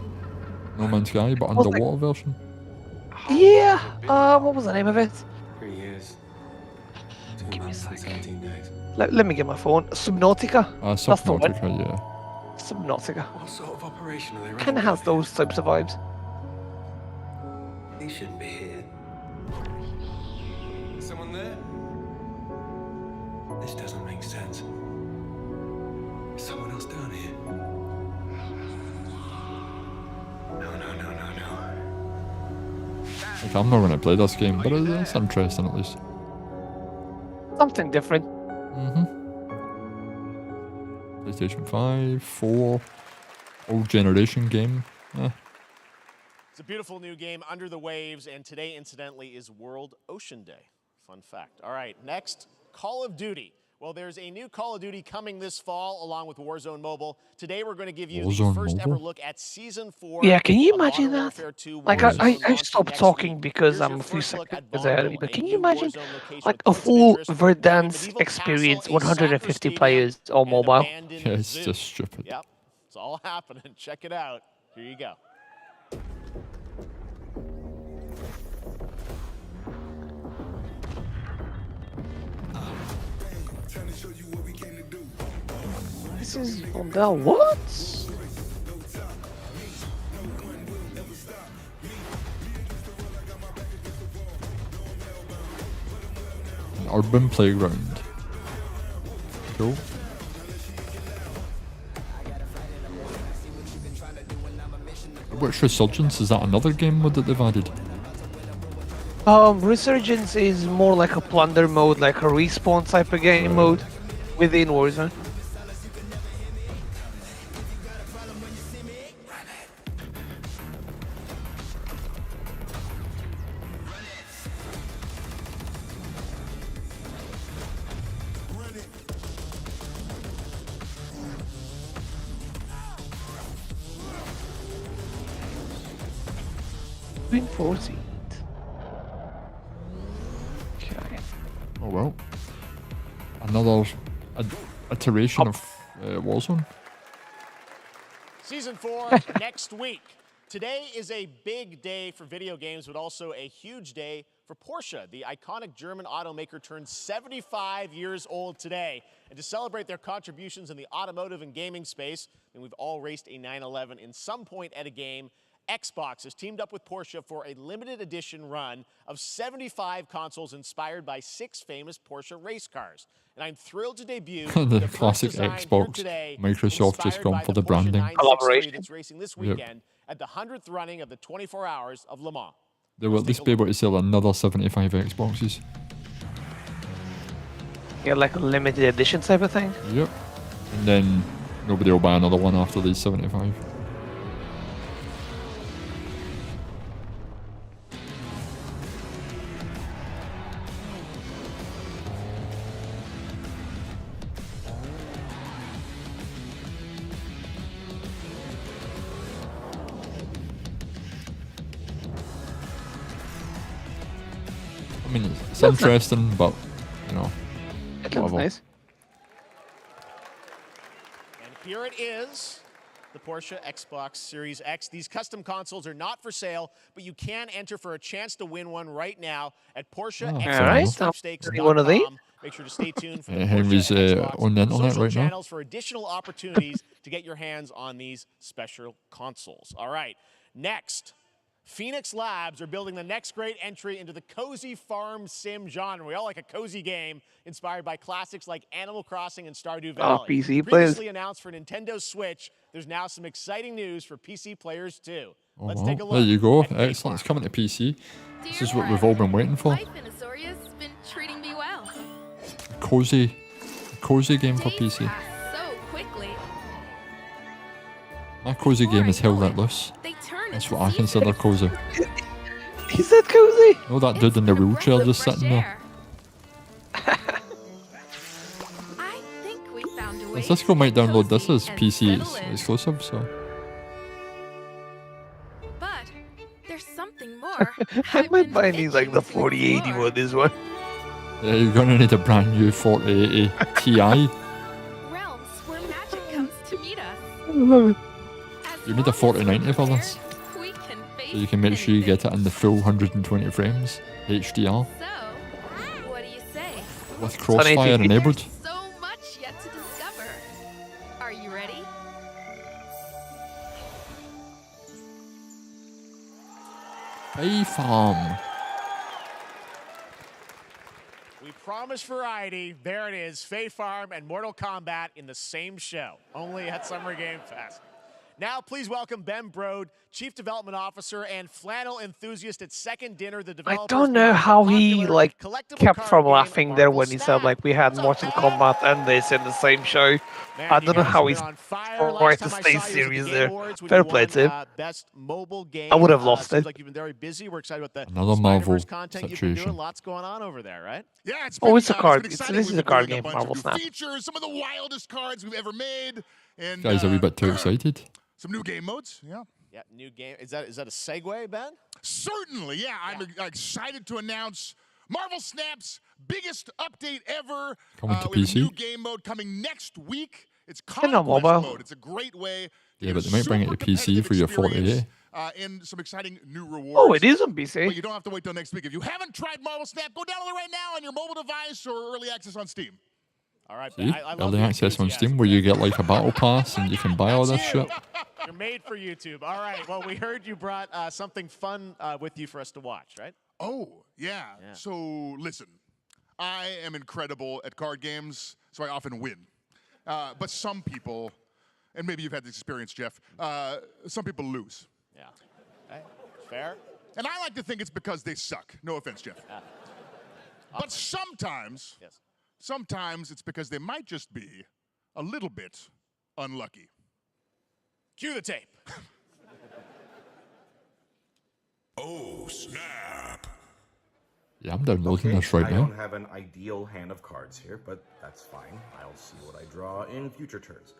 No Man's Sky, but underwater version. Yeah. What was the name of it? 3 years. Give me a second. 17 days. Let me get my phone. Subnautica. That's the one. Subnautica, yeah. Subnautica. What sort of operation are they running? Kind of has those types of vibes. He shouldn't be here. Is someone there? This doesn't make sense. Is someone else down here? No. Like, I'm not going to play this game, but it's interesting at least. Something different. PlayStation 5, 4, old generation game. It's a beautiful new game, Under the Waves, and today, incidentally, is World Ocean Day. Fun fact. All right, next, Call of Duty. Well, there's a new Call of Duty coming this fall, along with Warzone Mobile. Today, we're going to give you the first ever look at Season 4. Yeah, can you imagine that? Like, I stopped talking because I'm a few seconds ahead of you, but can you imagine, like, a full Verdansk experience, 150 players on mobile? Yeah, it's just stupid. Yep, it's all happening. Check it out. Here you go. This is Vandal. What? Urban Playground. Cool. Which Resurgence? Is that another game mode that they've added? Resurgence is more like a plunder mode, like a respawn type of game mode within Warzone. Been 14. Okay. Oh well. Another iteration of Warzone. Season 4 next week. Today is a big day for video games, but also a huge day for Porsche. The iconic German automaker turns 75 years old today. And to celebrate their contributions in the automotive and gaming space, and we've all raced a 911 in some point at a game, Xbox has teamed up with Porsche for a limited edition run of 75 consoles inspired by 6 famous Porsche race cars. And I'm thrilled to debut the classic Xbox. today, Microsoft just gone for the Porsche branding. 963 that's racing this weekend at the 100th running of the 24 Hours of Le Mans. They will at least be able to sell another 75 Xboxes. Yeah, like a limited edition type of thing. Yep. And then nobody will buy another one after these 75. I mean, it's interesting, but, you know, It looks whatever. nice. And here it is, the Porsche Xbox Series X. These custom consoles are not for sale, but you can enter for a chance to win one right now at Porsche Oh, Xbox one of these. Make sure to stay tuned for the Henry's Porsche Xbox on the internet social right now. channels for additional opportunities to get your hands on these special consoles. All right, next. Phoenix Labs are building the next great entry into the cozy farm sim genre. We all like a cozy game inspired by classics like Animal Crossing and Stardew Valley. Oh, PC Previously announced for Nintendo Switch, there's now some exciting news for PC players too. Oh, Let's wow. take a look. There you go. Excellent. It's coming to PC. This is what we've all been waiting for. Life in Azoria's been treating me well. Cozy game for PC. So quickly. My cozy game is Hell Let Loose. That's what I consider cozy. Is that cozy? You know that dude in the wheelchair just sitting there? I think we found a way. Cisco might download this as PC exclusive, so. But there's something more. I might buy these like the 4080 one, this one. Yeah, you're gonna need a brand new 4080 Ti. Realms where magic comes to meet us. I love it. You need a 4090 for this. We can face So you can make sure you get it in the full 120 frames HDR So, what do you say? with Crossfire enabled. So much yet to discover. Are you ready? Bay Farm. We promised variety. There it is, Fae Farm and Mortal Kombat in the same show, only at Summer Game Fest. Now, please welcome Ben Brode, Chief Development Officer and flannel enthusiast at Second Dinner, the developer. I don't know how he like kept from laughing there when he said like we had Mortal Kombat and this in the same show. I don't know how he's trying to stay serious there. Fair play to him. Best mobile game. I would have lost seems it. like you've been very busy. We're excited about the Another Marvel content you've been doing. situation. Lots going on over there, right? Yeah, it's Oh, it's a card. been This exciting. is We've a been card doing game, bunch Marvel of new Snap. features, some of the wildest cards we've ever made, and Guys are a wee bit too excited. some new game modes. Yeah. Yeah, new game. Is that a segue, Ben? Certainly, yeah. I'm excited to announce Marvel Snap's biggest update ever. Coming to we have a PC? new game mode coming next week. It's And on Conquest mobile. mode. It's a great way to Yeah, get but a they might bring it to super PC for your competitive 4080. experience, and some exciting new rewards. Oh, it is on PC. But you don't have to wait till next week. If you haven't tried Marvel Snap, go download it right now on your mobile device or early access on Steam. All right, See? I love Early the access on enthusiasm. Steam where you get like a battle pass and you can buy all this shit. You're made for YouTube. All right. Well, we heard you brought something fun with you for us to watch, right? Oh, yeah. So listen, I am incredible at card games, so I often win. But some people, and maybe you've had this experience, Jeff, some people lose. Yeah. Okay. Fair. And I like to think it's because they suck. No offense, Jeff. But sometimes, sometimes it's because they might just be a little bit unlucky. Cue the tape. Oh, snap. Yeah, I'm downloading this right I now. don't have an ideal hand of cards here, but that's fine. I'll see what I draw in future turns.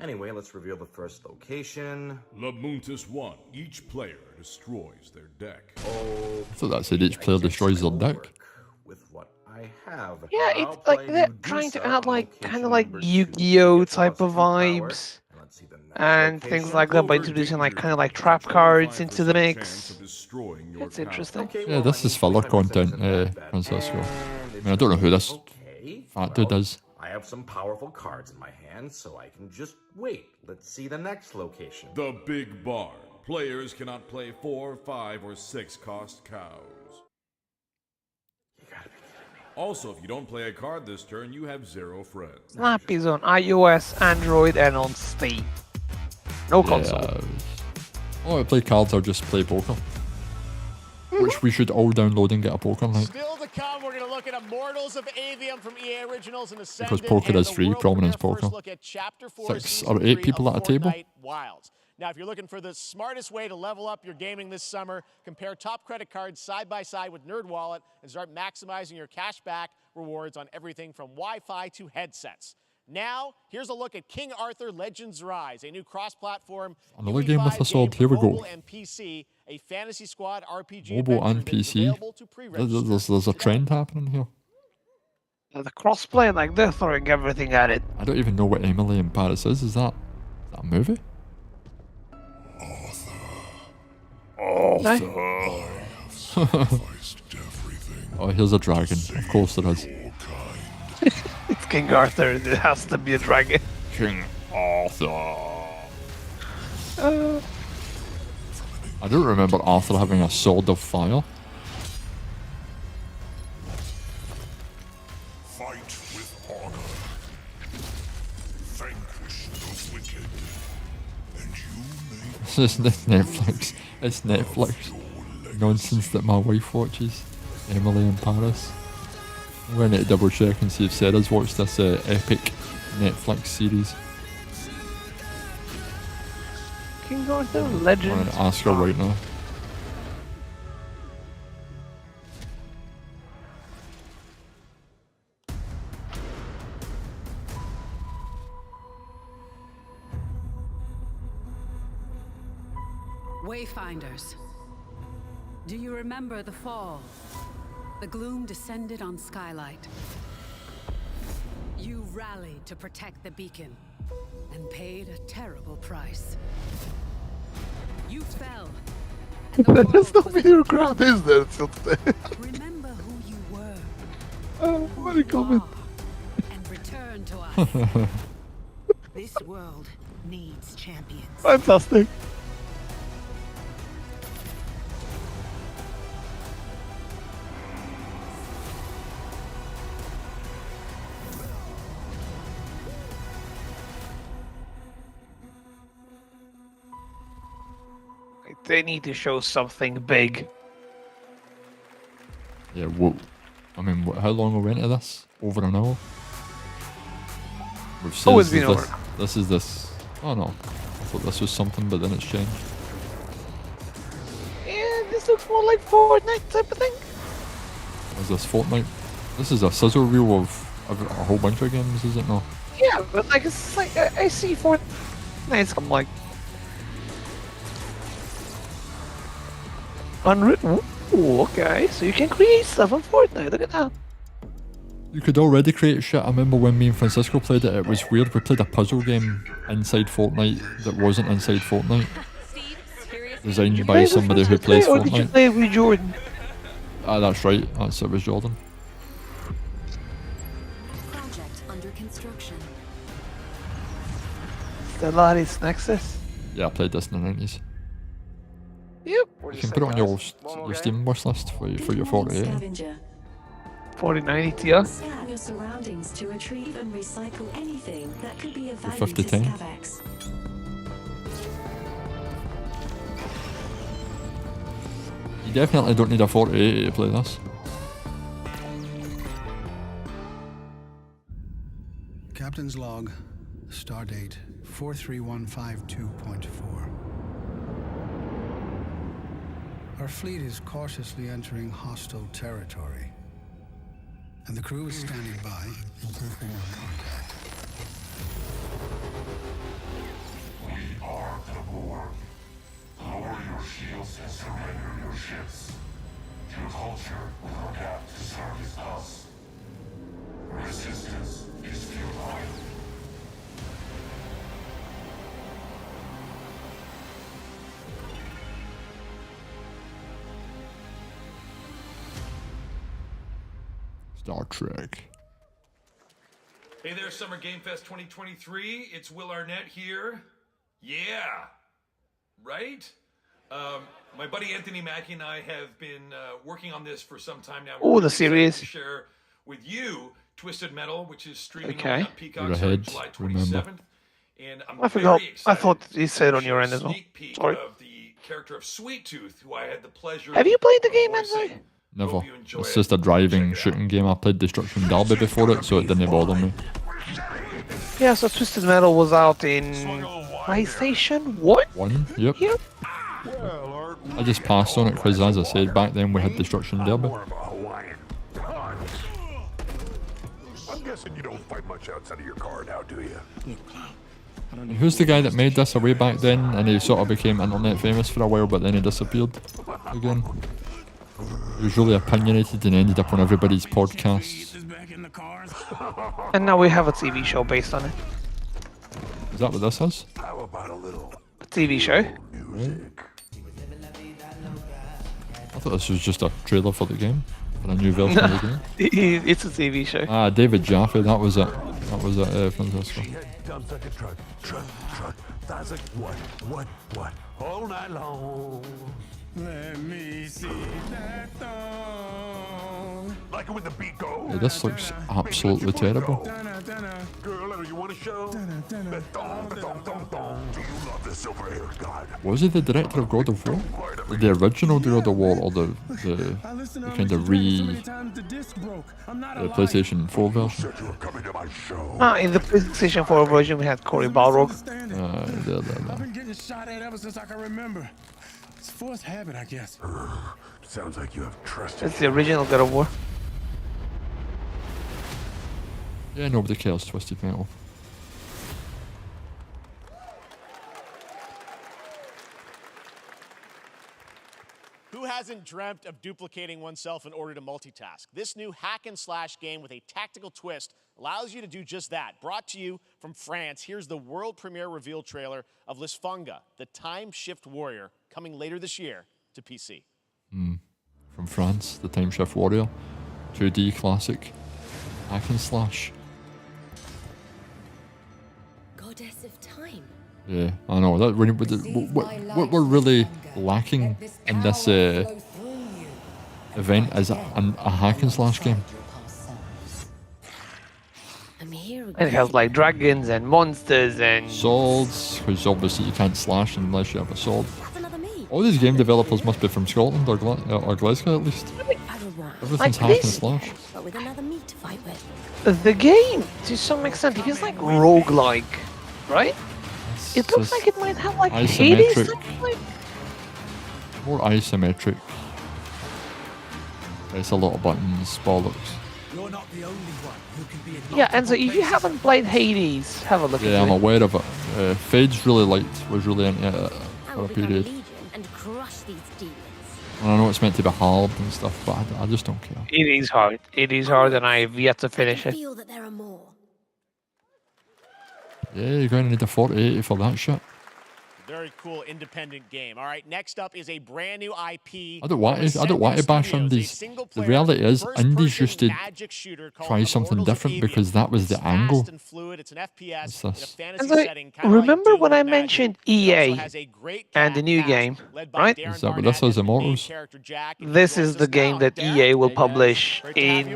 Anyway, let's reveal the first location. Lamuntis 1. Each player destroys their deck. Oh, I thought that said each player destroys their deck. with what I have. Yeah, I'll it's like play they're Medusa trying to on add like location kind of like number 2. Yu-Gi-Oh It type costs of 2 power. vibes Let's see the next and location. things like that by introducing like kind of like trap cards into the mix. It's interesting. Okay, Yeah, well, this I is mean, filler 25% content, isn't that Francisco. bad. I mean, I don't know who this fat dude is. I have some powerful cards in my hand, so I can just wait. Let's see the next location. The Big Barn. Players cannot play 4, 5, or 6 cost cows. You gotta be kidding me. Also, if you don't play a card this turn, you have 0 friends. Snap is on iOS, Android, and on Steam. No console. Oh, I play cards or just play poker. Which we should all download and get a poker night. Still to come, we're going to look look at Immortals of Avium from EA Originals and Because Ascendant. poker and is the free, world prominence premiere poker. First look at Chapter 4, 6 Season or 8 3 people of at a table. Fortnite Wilds. Now, if you're looking for the smartest way to level up your gaming this summer, compare top credit cards side by side with NerdWallet and start maximizing your cash back rewards on everything from Wi-Fi to headsets. Now, here's a look at King Arthur Legends Rise, a new cross-platform Another game with a sword. Here we go. mobile and PC, a Fantasy Squad RPG Mobile and adventure that is PC. available to pre-register. There's a trend happening here. The crossplay, like they're throwing everything at it. I don't even know what Emily in Paris is. Is that a movie? Oh, here's a dragon. Of course there is. It's King Arthur. It has to be a dragon. King Arthur. I don't remember Arthur having a sword of fire. Fight with honor. Vanquish the wicked. And you may... This is Netflix. It's Netflix. Nonsense that my wife watches. Emily in Paris. I'm going to double check and see if Sarah's watched this epic Netflix series. King Arthur I'm going Legends. to ask her right now. Wayfinders, do you remember the fall? The gloom descended on Skylight. You rallied to protect the beacon and paid a terrible price. You fell. There's no video crowd, is there? Remember who you were. Oh, what a comment. And return to us. This world needs champions. Fantastic. They need to show something big. Yeah, whoa. I mean, how long are we into this? Over an hour? We've said It's been this, over. this is this. Oh no. I thought this was something, but then it's changed. Yeah, this looks more like Fortnite type of thing. Is this Fortnite? This is a sizzle reel of a whole bunch of games, is it not? Yeah, but like it's like I see Fortnite. I'm like unwritten. Ooh, okay, so you can create stuff on Fortnite. Look at that. You could already create shit. I remember when me and Francisco played it, it was weird. We played a puzzle game inside Fortnite that wasn't inside Fortnite. Designed by somebody who plays Or did you Fortnite. play with Jordan? Ah, that's right. It was Jordan. Project under construction. Stellaris Nexus. Yeah, I played this in the 90s. Yep. You can put it on your Steam wish list for your 48. 4090 Ti. Scan your surroundings to retrieve and recycle anything that could be of For value to 5010. Scavax. You definitely don't need a 4080 to play this. Captain's log, stardate 43152.4. Our fleet is cautiously entering hostile territory, and the crew is standing by in case anyone contact. We are the Borg. Lower your shields and surrender your ships. Your culture will adapt to service us. Resistance is futile. Star Trek. Hey there, Summer Game Fest 2023. It's Will Arnett here. Yeah, right? My buddy Anthony Mackie and I have been working on this for some time now. Oh, We're the really excited series. to share with you Twisted Metal, which is streaming Okay. on Peacock You're starting ahead, July remember. 27th. And I'm I forgot. very I excited thought you said to on your share end a as well. sneak peek Sorry. of the character of Sweet Tooth, who I had the pleasure Have you played the of game, voicing, Enzo? Never. It's just a driving shooting game. I played Destruction Derby before it, so it didn't bother me. Yeah, so Twisted Metal was out in PlayStation 1? Yep. I just passed on it because, as I said, back then we had Destruction Derby. I'm guessing you don't fight much outside of your car now, do you? And who's the guy that made this away back then, and he sort of became internet famous for a while, but then he disappeared again? He was really opinionated and ended up on everybody's podcasts. And now we have a TV show based on it. Is that what this is? How about a little TV show? music? I thought this was just a trailer for the game, for a new version of the game. It's a TV show. Ah, David Jaffe, that was it. That was it, Francisco. Dumps like a truck. That's like what? All night long. Let me see that thong. Like it when the beat goes. Yeah, this looks absolutely terrible. Girl, you want to show? The thong. Do you love the silver-haired god? Was he the director of God of War? The original God of War, or the kind of the PlayStation 4 version? In the PlayStation 4 version we had Cory Balrog. I've been getting shot at ever since I can remember. It's a forced habit, I guess. Sounds like you have trust. It's the original God of War. Yeah, nobody cares, Twisted Metal. Who hasn't dreamt of duplicating oneself in order to multitask? This new hack and slash game with a tactical twist allows you to do just that. Brought to you from France, here's the world premiere reveal trailer of Lisfunga, the Time Shift Warrior, coming later this year to PC. From France, the Time Shift Warrior, 2D classic, hack and slash. Goddess of time. Yeah, I know. That what we're really lacking in this event is a hack and slash game. And it has like dragons and monsters and swords, because obviously you can't slash unless you have a sword. All these game developers must be from Scotland or Glasgow at least. Everything's Like hack and this? slash. But with another meat to fight with. the game, to some extent, it feels like roguelike, right? It looks just like it might have like Hades. isometric. More isometric. It's a lot of buttons, bollocks. You're not the only one who can be Yeah, and so if you haven't played Hades, have a look Yeah, at I'm it. aware of it. Fades was really into it for a period. And crush these demons. And I know it's meant to be hard and stuff, but I just don't care. It is hard. It is hard, and I've yet to finish it. Feel that there are more. Yeah, you're going to need a 4080 for that shit. Very cool independent game. All right, next up is a brand new IP. I don't want to bash indies. The reality is, indies used to try something different because that was the angle. It's an FPS What's this? And so, remember when I mentioned EA and the new game, right? Is that what this is, Immortals? This is the game that EA will publish in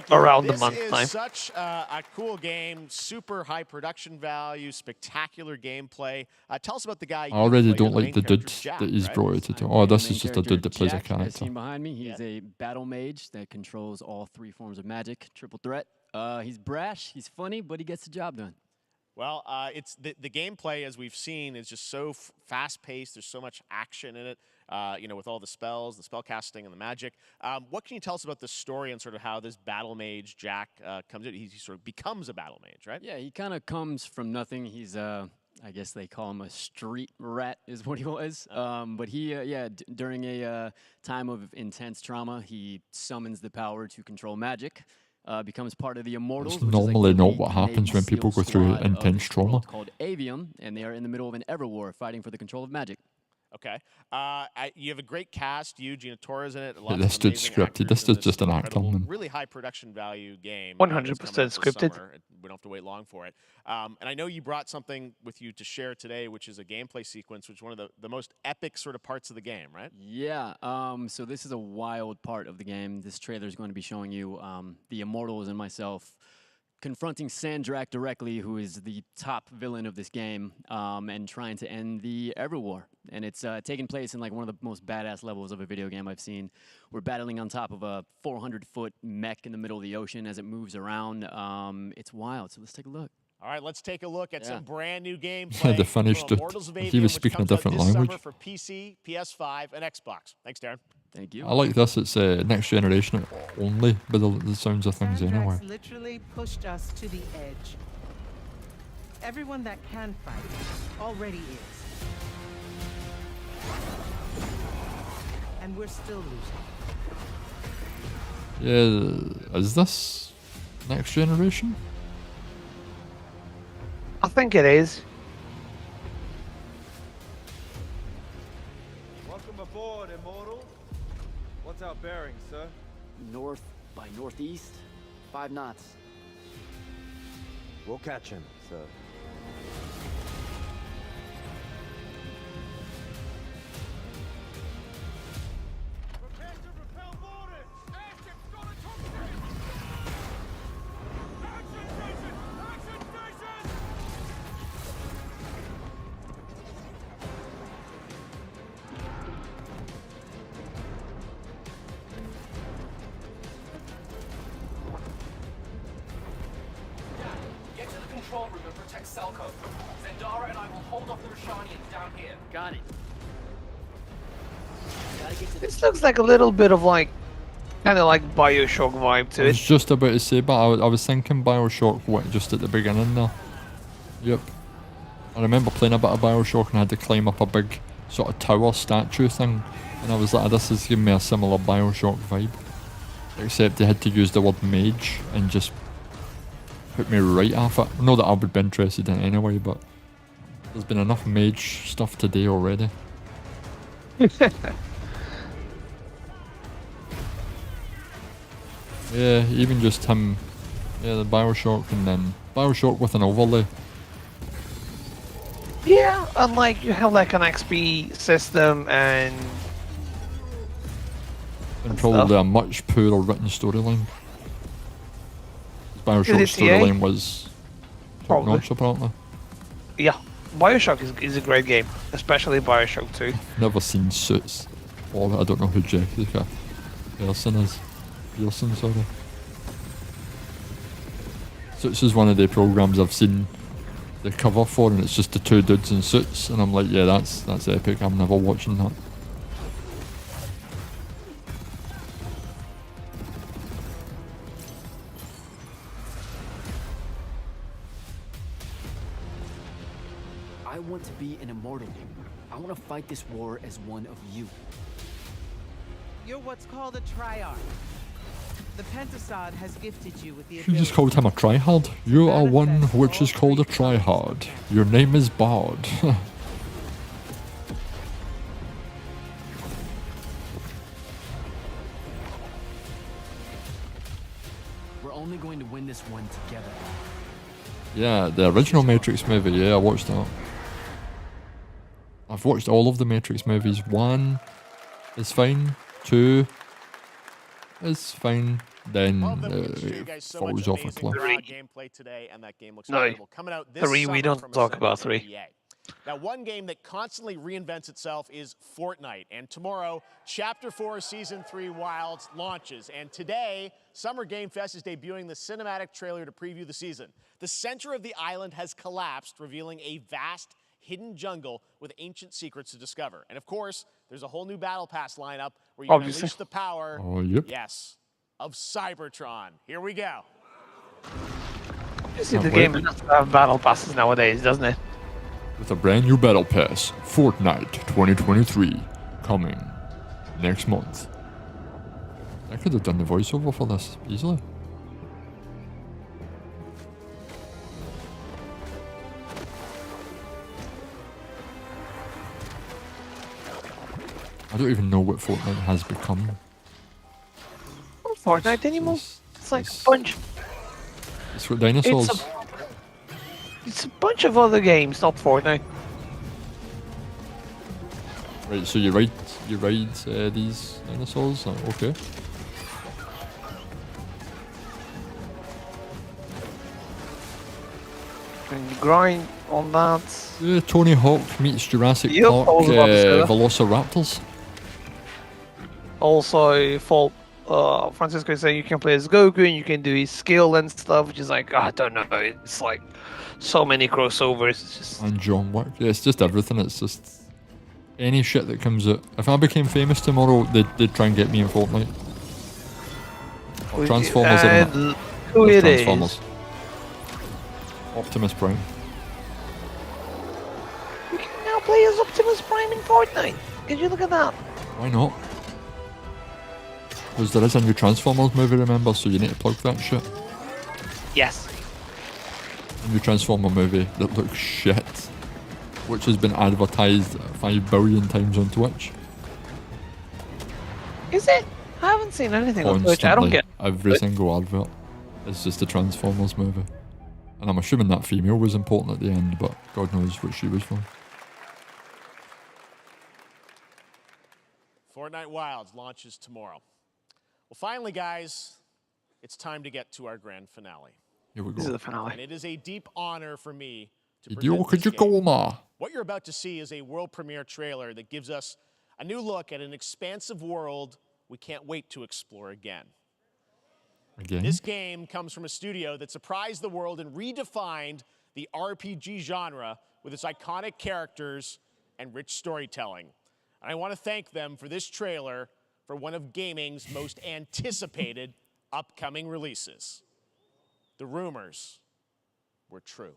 around the month time. Such a cool game, super high production value, spectacular gameplay. Tell us about the guy. I already don't like the dude that he's brought it to. Oh, this is just a dude that plays a character. Seen behind me, he's a battle mage that controls all three forms of magic, triple threat. He's brash, he's funny, but he gets the job done. Well, it's the gameplay, as we've seen, is just so fast-paced. There's so much action in it, with all the spells, the spell casting, and the magic. What can you tell us about the story and sort of how this battle mage, Jack, comes in? He sort of becomes a battle mage, right? Yeah, he kind of comes from nothing. He's, I guess they call him a street rat is what he was. But he, during a time of intense trauma, he summons the power to control magic. Becomes part of the Immortals. It's normally not what happens when people go through intense trauma. Called Avium, and they are in the middle of an ever war fighting for the control of magic. Okay. You have a great cast. You, Gina Torres in it. Yeah, this dude's scripted. This is just an actor. Really high production value game. 100% scripted. We don't have to wait long for it. And I know you brought something with you to share today, which is a gameplay sequence, which is one of the most epic sort of parts of the game, right? Yeah. So this is a wild part of the game. This trailer is going to be showing you the Immortals and myself confronting Sandrak directly, who is the top villain of this game, and trying to end the Everwar. And it's taking place in like one of the most badass levels of a video game I've seen. We're battling on top of a 400-foot mech in the middle of the ocean as it moves around. It's wild, so let's take a look. All right, let's take a look at some brand new gameplay. Yeah, they finished it. He was speaking a different language. For PC, PS5, and Xbox. Thanks, Darren. Thank you. I like this. It's next generation only, by the sounds of things anyway. Literally pushed us to the edge. Everyone that can fight already is. And we're still losing. Yeah, is this next generation? I think it is. Welcome aboard, Immortal. What's our bearing, sir? North by northeast, 5 knots. We'll catch him, sir. Get to the control room and protect Selko. Zendara and I will hold off the Rashanians down here. Got it. This looks like a little bit of like, kind of like Bioshock vibe to I was it. just about to say, but I was thinking Bioshock just at the beginning there. Yep. I remember playing a bit of Bioshock and I had to climb up a big sort of tower statue thing. And I was like, this is giving me a similar Bioshock vibe. Except they had to use the word mage and just put me right off it. Not that I would be interested in it anyway, but there's been enough mage stuff today already. Yeah, even just him, the Bioshock, and then Bioshock with an overlay. Yeah, and like you have like an XP system and probably a much poorer written storyline. Bioshock's storyline was top notch apparently. Yeah, Bioshock is a great game, especially Bioshock 2. Never seen Suits, or I don't know who Jessica Pearson is. Pearson, sorry. Suits is one of the programs I've seen the cover for, and it's just the two dudes in suits, and I'm like, yeah, that's epic. I'm never watching that. I want to be an immortal. I want to fight this war as one of you. You're what's called a triarch. The Pentasod has gifted you with the She ability. just called him a tryhard. You are one which is called a tryhard. Your name is Bard. We're only going to win this one together. Yeah, the original Matrix movie, yeah, I watched that. I've watched all of the Matrix movies. 1 is fine, 2 is fine, then it falls off a cliff. Gameplay today, and that game looks No, incredible. Coming out this 3 we summer don't from talk Assemble about 3. EA. Now, one game that constantly reinvents itself is Fortnite. And tomorrow, Chapter 4 Season 3 Wilds launches. And today, Summer Game Fest is debuting the cinematic trailer to preview the season. The center of the island has collapsed, revealing a vast, hidden jungle with ancient secrets to discover. And of course, there's a whole new Battle Pass lineup where you can Obviously. unleash the power, yes, of Cybertron. Here we go. You see, the game has to have battle passes nowadays, doesn't it? With a brand new battle pass, Fortnite 2023, coming next month. I could have done the voiceover for this easily. I don't even know what Fortnite has become. Not Fortnite anymore. It's like a bunch. It's got dinosaurs. It's a bunch of other games, not Fortnite. Right, so you ride these dinosaurs? Oh, okay. can grind on that. Yeah, Tony Hawk meets Jurassic Yep, I Park was about to say that. Velociraptors. Also, Francisco is saying you can play as Goku and you can do his skill and stuff, which is like, I don't know. It's like so many crossovers. It's just And John Wick. Yeah, it's just everything. It's just any shit that comes out. If I became famous tomorrow, they'd try and get me in Fortnite. Or Transformers, I don't know. Who it Transformers. is? Optimus Prime. You can now play as Optimus Prime in Fortnite. Can you look at that? Why not? Because there is a new Transformers movie, remember, so you need to plug that shit. Yes. A new Transformer movie that looks shit, which has been advertised 5 billion times on Twitch. Is it? I haven't seen anything on Twitch. I don't get every single advert. It's just a Transformers movie. And I'm assuming that female was important at the end, but God knows what she was from. Fortnite Wilds launches tomorrow. Well, finally, guys, it's time to get to our grand finale. Here we go. This is the finale. And it is a deep honor for me to Hideo present this game. Kojima. What you're about to see is a world premiere trailer that gives us a new look at an expansive world we can't wait to explore again. This game comes from a studio that surprised the world and redefined the RPG genre with its iconic characters and rich storytelling. And I want to thank them for this trailer for one of gaming's most anticipated upcoming releases. The rumors were true.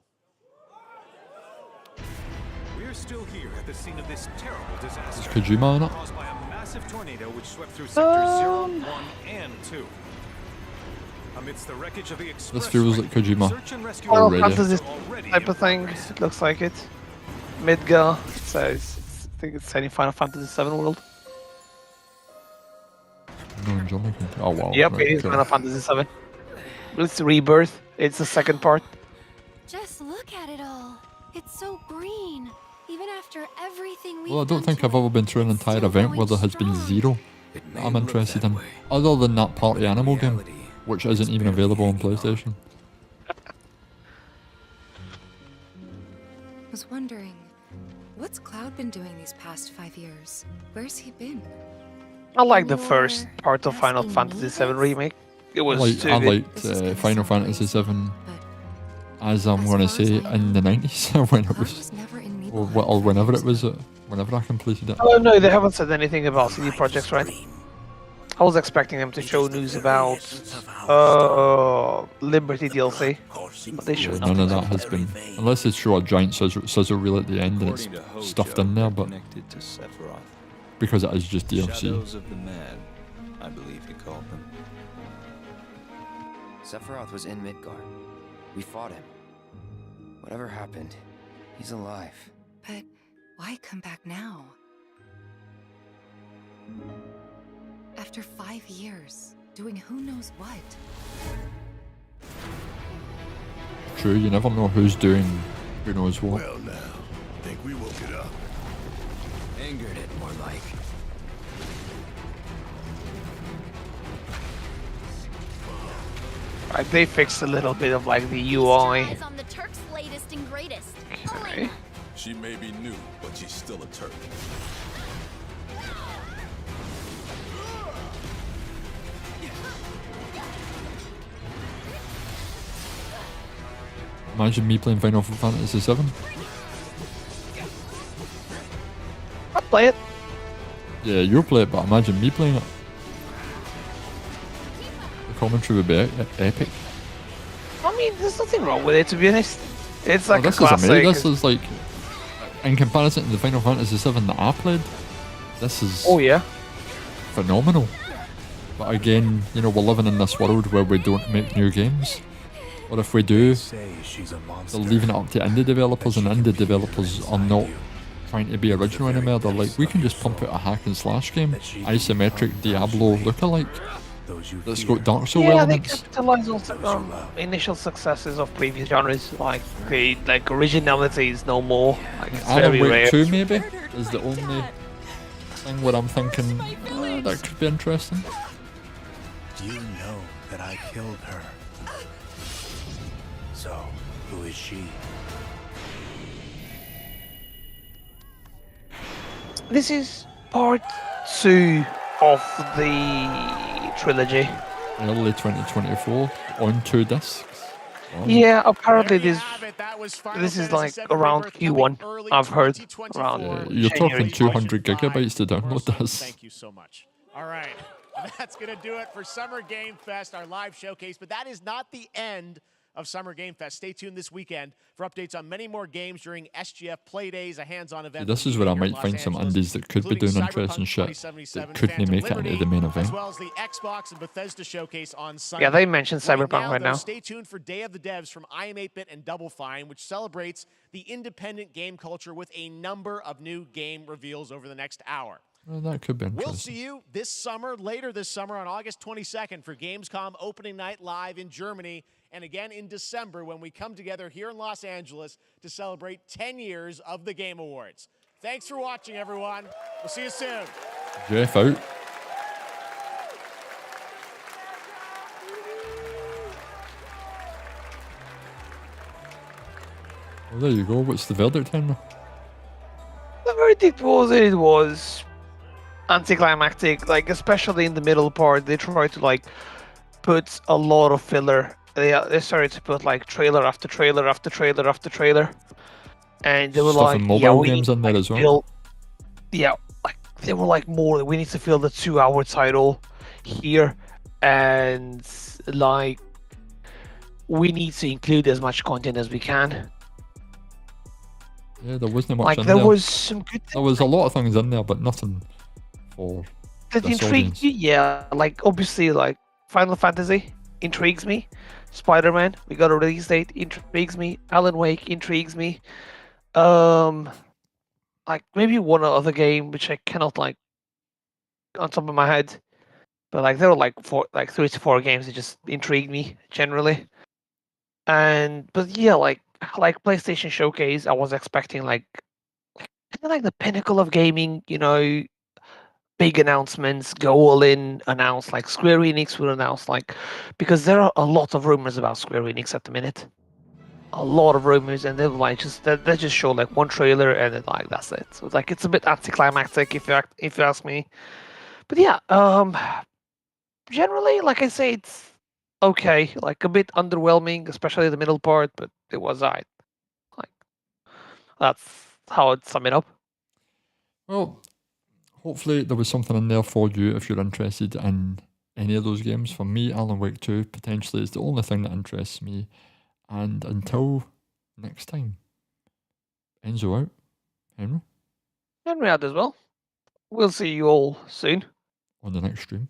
We're still here at the scene of this terrible disaster. Is Kojima in it? Caused by a massive tornado which swept through sectors 0, 1, and 2. Amidst the wreckage of the This feels like Kojima Final already. Fantasy type of thing. It looks like it. Midgar. So I think it's any Final Fantasy 7 world. Oh wow. Yep, right, it is cool. Final Fantasy 7. It's Rebirth. It's the second part. Just look at it all. It's so green. Even after everything we've Well, I don't think I've ever been through an entire event where there has been zero that I'm interested in, other than that party animal game, which isn't even available on PlayStation. Was wondering, what's Cloud been doing these past 5 years? Where's he been? I like the first part of Final Fantasy 7 Remake. It was too I good. liked Final Fantasy 7, as I'm going to say, in the 90s, when it was, or whenever it was, whenever I completed it. Oh no, they haven't said anything about CD Projekt, right? I was expecting them to show news about Liberty DLC, but they Yeah, showed none of nothing. that has been, unless they show a giant sizzle reel at the end and it's stuffed in there, but because it is just DLC. Shadows of the Mad, I believe you called them. Sephiroth was in Midgard. We fought him. Whatever happened, he's alive. But why come back now? After 5 years, doing who knows what? True, you never know who's doing who knows what. Well now, think we woke it up. Angered it, more like. Right, they fixed a little bit of like the UI. It's on the Turk's latest and greatest. Okay. She may be new, but she's still a Turk. Imagine me playing Final Fantasy 7. I'll play it. Yeah, you'll play it, but imagine me playing it. The commentary would be epic. I mean, there's nothing wrong with it, to be honest. It's like this a classic. is amazing. This is like, in comparison to the Final Fantasy 7 that I played, this is Oh yeah. phenomenal. But again, you know, we're living in this world where we don't make new games. Or if we do, they're leaving it up to indie developers, and indie developers are not trying to be original anymore. They're like, we can just pump out a hack and slash game, isometric Diablo lookalike, that's got Dark Souls Yeah, they elements. capitalize on initial successes of previous genres. Like originality is no more. Like it's Alan very Wake rare. 2 maybe is the only thing where I'm thinking that could be interesting. You know that I killed her. So, who is she? This is part 2 of the trilogy. Early 2024 on 2 discs. Wow. Yeah, apparently this is like around Q1. I've heard around You're January. talking 200 gigabytes to download this. Thank you so much. All right. That's going to do it for Summer Game Fest, our live showcase. But that is not the end of Summer Game Fest. Stay tuned this weekend for updates on many more games during SGF Play Days, a hands-on event. This is where I might find some indies that could be doing interesting shit that couldn't make it into the main event. As well as the Xbox and Bethesda showcase on Sunday. Yeah, they mentioned Cyberpunk right now. Stay tuned for Day of the Devs from I Am 8-Bit and Double Fine, which celebrates the independent game culture with a number of new game reveals over the next hour. Well, that could be interesting. We'll see you this summer, later this summer on August 22nd for Gamescom opening night live in Germany, and again in December when we come together here in Los Angeles to celebrate 10 years of the Game Awards. Thanks for watching, everyone. We'll see you soon. Jeff out. Well, there you go. What's the verdict, Henry? The verdict was anticlimactic, like especially in the middle part. They tried to like put a lot of filler. They started to put like trailer after trailer after trailer after trailer, and they were Stuff like, in mobile games in there as well. Yeah, like they were like more. We need to fill the 2-hour title here, and like we need to include as much content as we can. Yeah, there wasn't much Like in there there. was some good. There was a lot of things in there, but nothing for That this intrigued audience. you, yeah. Like obviously, like Final Fantasy intrigues me. Spider-Man, we got a release date, intrigues me. Alan Wake intrigues me. Like maybe one other game which I cannot like on top of my head, but like there were like 3 to 4 games that just intrigued me generally. But yeah, like PlayStation Showcase, I was expecting like kind of like the pinnacle of gaming, you know, big announcements, go all in, announce like Square Enix will announce like, because there are a lot of rumors about Square Enix at the minute, a lot of rumors, and they're like they just show like one trailer and then like that's it. So like it's a bit anticlimactic if you ask me. But yeah, generally, like I say, it's okay, like a bit underwhelming, especially the middle part, but it was alright. Like that's how I'd sum it up. Well, hopefully there was something in there for you if you're interested in any of those games. For me, Alan Wake 2 potentially is the only thing that interests me. And until next time, Enzo out. Henry? And we had as well. We'll see you all soon. On the next stream.